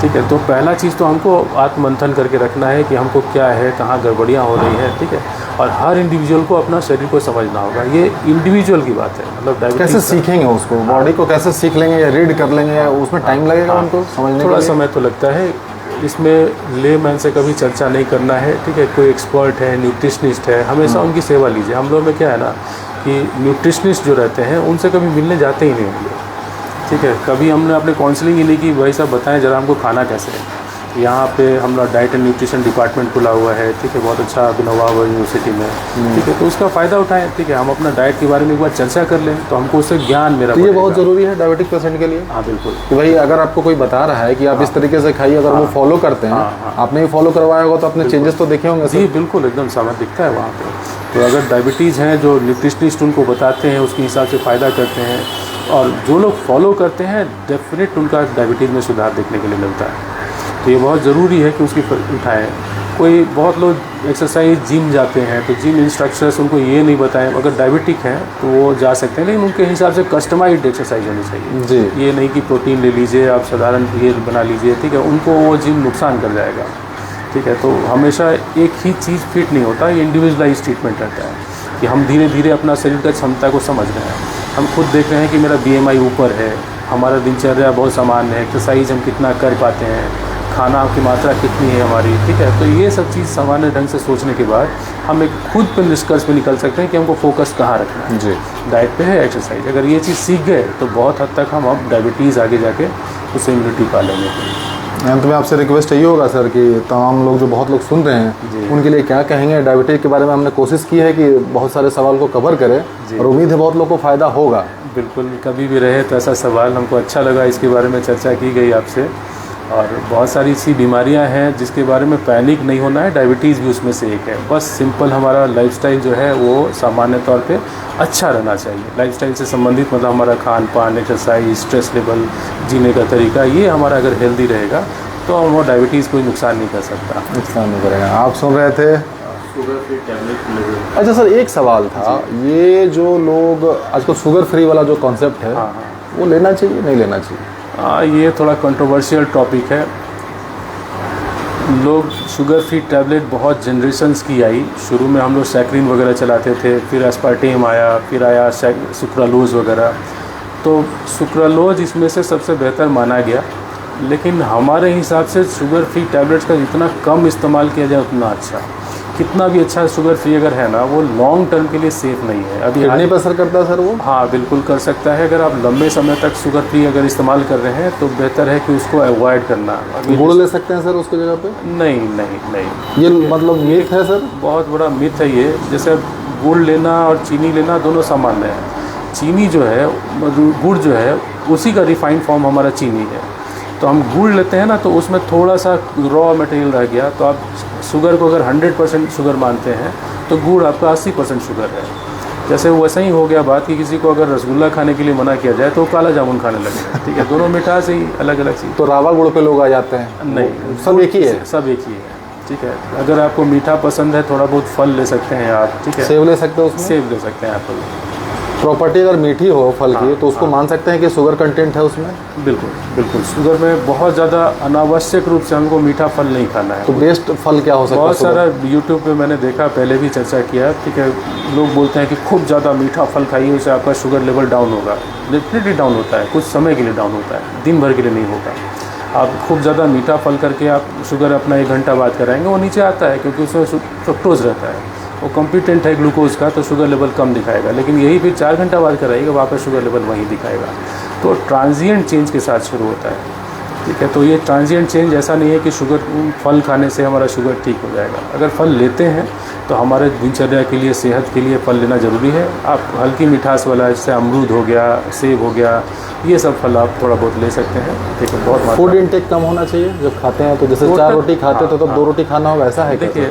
S2: ठीक है। तो पहला चीज़ तो हमको आत्ममंथन करके रखना है कि हमको क्या है, कहाँ गड़बड़ियाँ हो रही है, ठीक है। और हर इंडिविजुअल को अपना शरीर को समझना होगा, ये इंडिविजुअल की बात है। मतलब
S1: कैसे सीखेंगे उसको, बॉडी को कैसे सीख लेंगे या रीड कर लेंगे, या उसमें टाइम लगेगा उनको समझने?
S2: थोड़ा समय तो लगता है। इसमें लेमैन से कभी चर्चा नहीं करना है, ठीक है। कोई एक्सपर्ट है, न्यूट्रिशनिस्ट है, हमेशा उनकी सेवा लीजिए। हम लोग में क्या है ना कि न्यूट्रिशनिस्ट जो रहते हैं उनसे कभी मिलने जाते ही नहीं होंगे, ठीक है। कभी हमने अपने काउंसलिंग ही नहीं की, भाई साहब बताएं जरा हमको खाना कैसे है। यहाँ पे हमारा डाइट एंड न्यूट्रिशन डिपार्टमेंट खुला हुआ है, ठीक है, बहुत अच्छा अभिनव यूनिवर्सिटी में, ठीक है। तो उसका फ़ायदा उठाएं, ठीक है। हम अपना डाइट के बारे में एक बार चर्चा कर लें तो हमको उससे ज्ञान मेरा
S1: तो ये बहुत ज़रूरी है डायबिटिक पेशेंट के लिए।
S2: हाँ बिल्कुल,
S1: कि भाई अगर आपको कोई बता रहा है कि आप इस तरीके से खाइए, अगर वो फॉलो करते हैं, आपने भी फॉलो करवाया होगा तो अपने चेंजेस तो देखे होंगे।
S2: जी बिल्कुल, एकदम समझ दिखता है वहाँ पर। तो अगर डायबिटीज़ हैं, जो न्यूट्रिशनिस्ट उनको बताते हैं, उसके हिसाब से फ़ायदा करते हैं, और जो लोग फॉलो करते हैं डेफिनेट उनका डायबिटीज़ में सुधार देखने के लिए मिलता है। तो ये बहुत ज़रूरी है कि उसकी उठाएँ। कोई बहुत लोग एक्सरसाइज जिम जाते हैं तो जिम इंस्ट्रक्टर्स उनको ये नहीं बताएं, अगर डायबिटिक हैं तो वो जा सकते हैं, लेकिन उनके हिसाब से कस्टमाइज्ड एक्सरसाइज होनी चाहिए
S1: जी।
S2: ये नहीं कि प्रोटीन ले लीजिए आप, साधारण ये बना लीजिए, ठीक है, उनको वो जिम नुकसान कर जाएगा, ठीक है। तो हमेशा एक ही चीज़ फिट नहीं होता, ये इंडिविजुअलाइज ट्रीटमेंट रहता है कि हम धीरे धीरे अपना शरीर का क्षमता को समझ रहे हैं। हम खुद देख रहे हैं कि मेरा BMI ऊपर है, हमारा दिनचर्या बहुत सामान्य है, एक्सरसाइज हम कितना कर पाते हैं, खाना की मात्रा कितनी है हमारी, ठीक है। तो ये सब चीज़ सामान्य ढंग से सोचने के बाद हम एक खुद पर निष्कर्ष पे निकल सकते हैं कि हमको फोकस कहाँ रखना है
S1: जी।
S2: डाइट पे है, एक्सरसाइज। अगर ये चीज़ सीख गए तो बहुत हद तक हम अब डायबिटीज़ आगे जाके उससे इम्यूनिटी पा लेंगे।
S1: अंत में आपसे रिक्वेस्ट यही होगा सर कि तमाम लोग जो बहुत लोग सुन रहे हैं उनके लिए क्या कहेंगे? डायबिटीज़ के बारे में हमने कोशिश की है कि बहुत सारे सवाल को कवर करें और उम्मीद है बहुत लोग को फ़ायदा होगा।
S2: बिल्कुल, कभी भी रहे तो ऐसा सवाल, हमको अच्छा लगा इसके बारे में चर्चा की गई आपसे। और बहुत सारी ऐसी बीमारियां हैं जिसके बारे में पैनिक नहीं होना है, डायबिटीज़ भी उसमें से एक है। बस सिंपल हमारा लाइफस्टाइल जो है वो सामान्य तौर पे अच्छा रहना चाहिए। लाइफस्टाइल से संबंधित मतलब हमारा खान पान, एक्सरसाइज, स्ट्रेस लेवल, जीने का तरीका, ये हमारा अगर हेल्दी रहेगा तो हम डायबिटीज़ कोई नुकसान नहीं कर सकता।
S1: नुकसान नहीं करेगा। आप सुन रहे थे
S2: शुगर फ्री टैबलेट।
S1: अच्छा सर, एक सवाल था, ये जो लोग आजकल शुगर फ्री वाला जो कॉन्सेप्ट है वो लेना चाहिए नहीं लेना चाहिए?
S2: ये थोड़ा कंट्रोवर्शियल टॉपिक है। लोग शुगर फ्री टैबलेट बहुत जनरेशन्स की आई, शुरू में हम लोग सैक्रिन वगैरह चलाते थे, फिर एस्पार्टेम आया, फिर आया सुक्रालोज वगैरह। तो सुक्रालोज इसमें से सबसे बेहतर माना गया, लेकिन हमारे हिसाब से शुगर फ्री टैबलेट्स का जितना कम इस्तेमाल किया जाए उतना अच्छा। कितना भी अच्छा शुगर फ्री अगर है ना, वो लॉन्ग टर्म के लिए सेफ़ नहीं है। अभी
S1: किडनी पर असर करता है सर वो?
S2: हाँ, बिल्कुल कर सकता है। अगर आप लंबे समय तक शुगर फ्री अगर इस्तेमाल कर रहे हैं तो बेहतर है कि उसको अवॉइड करना।
S1: गुड़ ले सकते हैं सर उसकी जगह पे?
S2: नहीं नहीं नहीं,
S1: ये मतलब मिथ है सर?
S2: बहुत बड़ा मिथ है ये। जैसे गुड़ लेना और चीनी लेना दोनों सामान्य है। चीनी जो है, गुड़ जो है, उसी का रिफाइंड फॉर्म हमारा चीनी है। तो हम गुड़ लेते हैं ना, तो उसमें थोड़ा सा रॉ मटेरियल रह गया, तो आप शुगर को अगर 100% शुगर मानते हैं तो गुड़ आपका 80% शुगर है। जैसे वैसा ही हो गया बात कि किसी को अगर रसगुल्ला खाने के लिए मना किया जाए तो वो काला जामुन खाने लगेगा, ठीक है। दोनों मिठास ही अलग अलग चीज़।
S1: तो रावा गुड़ पे लोग आ जाते हैं?
S2: नहीं,
S1: सब एक ही है?
S2: सब एक ही है, ठीक है। अगर आपको मीठा पसंद है, थोड़ा बहुत फल ले सकते हैं आप, ठीक है।
S1: सेब ले सकते हो उसमें?
S2: सेब ले सकते हैं एप्पल।
S1: प्रॉपर्टी अगर मीठी हो फल की तो उसको मान सकते हैं कि शुगर कंटेंट है उसमें?
S2: बिल्कुल बिल्कुल, शुगर में बहुत ज़्यादा अनावश्यक रूप से हमको मीठा फल नहीं खाना है।
S1: तो बेस्ट फल क्या हो सकता है?
S2: बहुत सारा यूट्यूब पे मैंने देखा, पहले भी चर्चा किया, ठीक है। लोग बोलते हैं कि खूब ज़्यादा मीठा फल खाइए, उससे आपका शुगर लेवल डाउन होगा। डेफिनेटली डाउन होता है, कुछ समय के लिए डाउन होता है, दिन भर के लिए नहीं होगा। आप खूब ज़्यादा मीठा फल करके आप शुगर अपना 1 घंटा बाद कराएंगे, वो नीचे आता है क्योंकि उसमें फ्रक्टोज रहता है, वो कॉम्पिटेंट है ग्लूकोज का, तो शुगर लेवल कम दिखाएगा। लेकिन यही फिर 4 घंटा बाद कराइएगा, वापस शुगर लेवल वहीं दिखाएगा। तो ट्रांजिएंट चेंज के साथ शुरू होता है, ठीक है। तो ये ट्रांजिएंट चेंज ऐसा नहीं है कि शुगर फल खाने से हमारा शुगर ठीक हो जाएगा। अगर फल लेते हैं तो हमारे दिनचर्या के लिए, सेहत के लिए फल लेना ज़रूरी है। आप हल्की मिठास वाला, जैसे अमरूद हो गया, सेब हो गया, ये सब फल आप थोड़ा बहुत ले सकते हैं, ठीक है। बहुत
S1: फूड इंटेक कम होना चाहिए जब खाते हैं तो? जैसे 4 रोटी खाते थे तो 2 रोटी खाना होगा, ऐसा है?
S2: देखिए,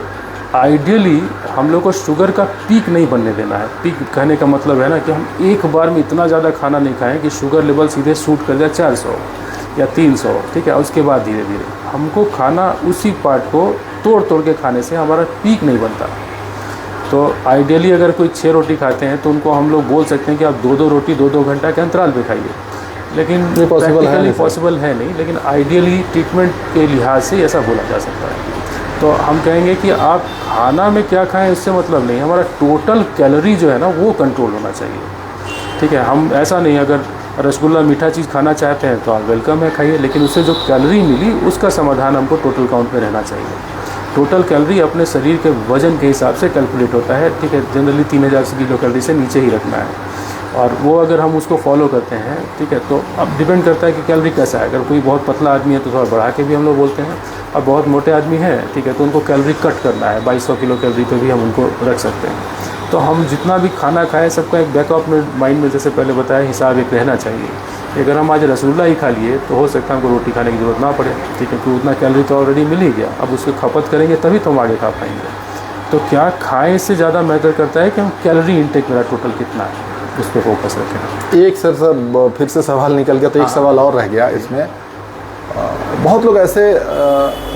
S2: आइडियली हम लोग को शुगर का पीक नहीं बनने देना है। पीक कहने का मतलब है ना कि हम एक बार में इतना ज़्यादा खाना नहीं खाएं कि शुगर लेवल सीधे शूट कर जाए 400 या 300, ठीक है। उसके बाद धीरे धीरे हमको खाना, उसी पार्ट को तोड़ तोड़ के खाने से हमारा पीक नहीं बनता। तो आइडियली अगर कोई 6 रोटी खाते हैं तो उनको हम लोग बोल सकते हैं कि आप 2-2 रोटी 2-2 घंटा के अंतराल पे खाइए, लेकिन प्रैक्टिकली पॉसिबल है नहीं। लेकिन आइडियली ट्रीटमेंट के लिहाज से ऐसा बोला जा सकता है। तो हम कहेंगे कि आप खाना में क्या खाएं इससे मतलब नहीं, हमारा टोटल कैलोरी जो है ना वो कंट्रोल होना चाहिए, ठीक है। हम ऐसा नहीं, अगर रसगुल्ला मीठा चीज़ खाना चाहते हैं तो आप वेलकम है, खाइए, लेकिन उससे जो कैलोरी मिली उसका समाधान हमको टोटल काउंट में रहना चाहिए। टोटल कैलोरी अपने शरीर के वजन के हिसाब से कैलकुलेट होता है, ठीक है। जनरली 3000 किलो कैलोरी से नीचे ही रखना है, और वो अगर हम उसको फॉलो करते हैं, ठीक है। तो अब डिपेंड करता है कि कैलोरी कैसा है। अगर कोई बहुत पतला आदमी है तो थोड़ा बढ़ा के भी हम लोग बोलते हैं, और बहुत मोटे आदमी हैं, ठीक है, तो उनको कैलोरी कट करना है, 2200 किलो कैलोरी पे भी हम उनको रख सकते हैं। तो हम जितना भी खाना खाएं, सबका एक बैकअप में माइंड में, जैसे पहले बताया, हिसाब एक रहना चाहिए। अगर हम आज रसगुल्ला ही खा लिए तो हो सकता है हमको रोटी खाने की ज़रूरत ना पड़े, ठीक है, क्योंकि उतना कैलोरी तो ऑलरेडी मिल ही गया। अब उसकी खपत करेंगे तभी तो हम आगे खा पाएंगे। तो क्या खाएं इससे ज़्यादा मैटर करता है कि हम कैलोरी इंटेक मेरा टोटल कितना है, उस पर फोकस रखें।
S1: एक सर फिर से सवाल निकल गया, तो एक सवाल और रह गया इसमें। बहुत लोग ऐसे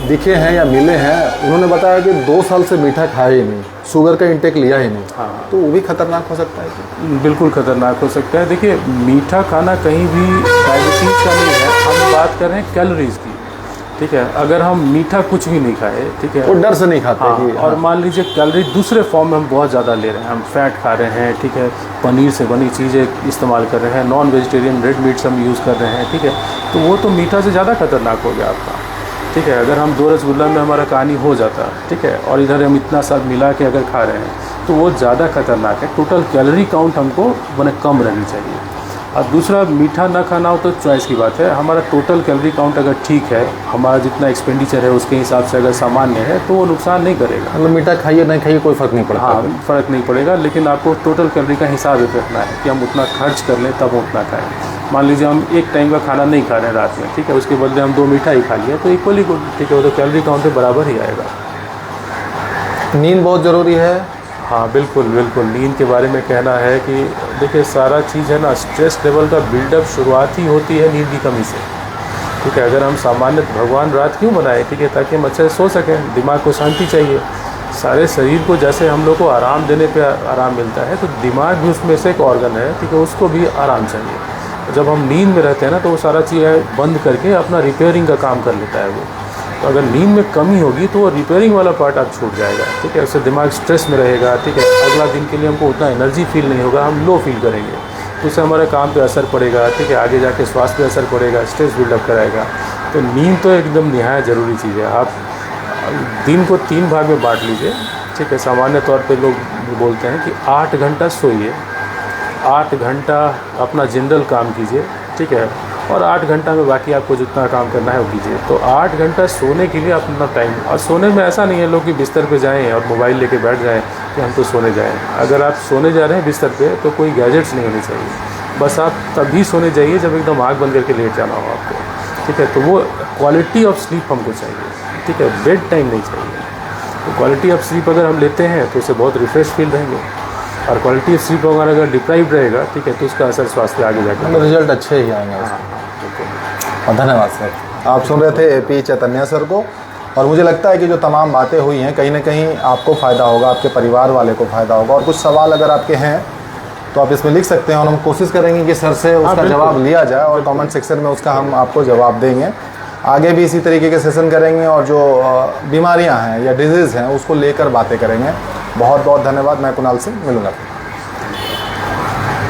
S1: दिखे हैं या मिले हैं, उन्होंने बताया कि 2 साल से मीठा खाया ही नहीं, शुगर का इंटेक लिया ही नहीं।
S2: हाँ।
S1: तो वो भी खतरनाक हो सकता है कि?
S2: बिल्कुल खतरनाक हो सकता है। देखिए, मीठा खाना कहीं भी डायबिटीज़ का नहीं है, हम बात कर रहे हैं कैलोरीज़ की, ठीक है। अगर हम मीठा कुछ भी नहीं खाए, ठीक है,
S1: वो डर से नहीं खाते।
S2: हाँ,
S1: कि
S2: और मान लीजिए कैलोरी दूसरे फॉर्म में हम बहुत ज़्यादा ले रहे हैं, हम फैट खा रहे हैं, ठीक है, पनीर से बनी चीज़ें इस्तेमाल कर रहे हैं, नॉन वेजिटेरियन रेड मीट्स हम यूज़ कर रहे हैं, ठीक है, तो वो तो मीठा से ज़्यादा खतरनाक हो गया आपका, ठीक है। अगर हम 2 रसगुल्ला में हमारा कहानी हो जाता, ठीक है, और इधर हम इतना सब मिला के अगर खा रहे हैं तो वो ज़्यादा खतरनाक है। टोटल कैलोरी काउंट हमको मैंने कम रहनी चाहिए। और दूसरा, मीठा ना खाना हो तो चॉइस की बात है। हमारा टोटल कैलोरी काउंट अगर ठीक है, हमारा जितना एक्सपेंडिचर है उसके हिसाब से अगर सामान्य है तो वो नुकसान नहीं करेगा।
S1: मतलब मीठा खाइए नहीं खाइए कोई फ़र्क नहीं पड़ता।
S2: हाँ, फ़र्क नहीं पड़ेगा, लेकिन आपको टोटल कैलोरी का हिसाब रखना है कि हम उतना खर्च कर लें तब उतना खाएँ। मान लीजिए हम एक टाइम का खाना नहीं खा रहे हैं रात में, ठीक है, उसके बदले हम 2 मीठा ही खा लिया तो इक्वली गुड, ठीक है, वो तो कैलोरी काउंट में बराबर ही आएगा।
S1: नींद बहुत ज़रूरी है।
S2: हाँ, बिल्कुल बिल्कुल। नींद के बारे में कहना है कि देखिए, सारा चीज़ है ना, स्ट्रेस लेवल का बिल्डअप शुरुआत ही होती है नींद की कमी से, ठीक है। अगर हम सामान्य भगवान रात क्यों बनाए, ठीक है, ताकि हम अच्छे से सो सकें, दिमाग को शांति चाहिए। सारे शरीर को जैसे हम लोग को आराम देने पे आराम मिलता है, तो दिमाग भी उसमें से एक ऑर्गन है, ठीक है, उसको भी आराम चाहिए। जब हम नींद में रहते हैं ना तो वो सारा चीज़ें बंद करके अपना रिपेयरिंग का काम कर लेता है वो। तो अगर नींद में कमी होगी तो वो रिपेयरिंग वाला पार्ट आप छूट जाएगा, ठीक है। उससे दिमाग स्ट्रेस में रहेगा, ठीक है, अगला दिन के लिए हमको उतना एनर्जी फील नहीं होगा, हम लो फील करेंगे, तो उससे हमारे काम पे असर पड़ेगा, ठीक है, आगे जाके स्वास्थ्य पे असर पड़ेगा, स्ट्रेस बिल्डअप कराएगा। तो नींद तो एकदम निहायत ज़रूरी चीज़ है। आप दिन को 3 भाग में बांट लीजिए, ठीक है। सामान्य तौर पर लोग बोलते हैं कि 8 घंटा सोइए, 8 घंटा अपना जनरल काम कीजिए, ठीक है, और 8 घंटा में बाकी आपको जितना काम करना है वो कीजिए। तो 8 घंटा सोने के लिए अपना टाइम, और सोने में ऐसा नहीं है लोग कि बिस्तर पे जाएं और मोबाइल लेके बैठ जाएं कि हम तो सोने जाएं। अगर आप सोने जा रहे हैं बिस्तर पे तो कोई गैजेट्स नहीं होने चाहिए, बस आप तभी सोने जाइए जब एकदम आँख बंद करके लेट जाना हो आपको, ठीक है। तो वो क्वालिटी ऑफ स्लीप हमको चाहिए, ठीक है, बेड टाइम नहीं चाहिए। तो क्वालिटी ऑफ स्लीप अगर हम लेते हैं तो उससे बहुत रिफ्रेश फील रहेंगे, और क्वालिटी ऑफ स्लीप अगर डिप्राइव रहेगा, ठीक है, तो उसका असर स्वास्थ्य पे आगे जाकर
S1: रिजल्ट अच्छे ही आएंगे। और धन्यवाद सर। आप सुन रहे थे AP चैतन्या सर को, और मुझे लगता है कि जो तमाम बातें हुई हैं कहीं ना कहीं आपको फ़ायदा होगा, आपके परिवार वाले को फ़ायदा होगा। और कुछ सवाल अगर आपके हैं तो आप इसमें लिख सकते हैं, और हम कोशिश करेंगे कि सर से उसका जवाब लिया जाए, और कमेंट सेक्शन में उसका हम आपको जवाब देंगे। आगे भी इसी तरीके के सेशन करेंगे, और जो बीमारियां हैं या डिजीज़ हैं उसको लेकर बातें करेंगे। बहुत बहुत धन्यवाद। मैं कुणाल सिंह, मिलूँगा।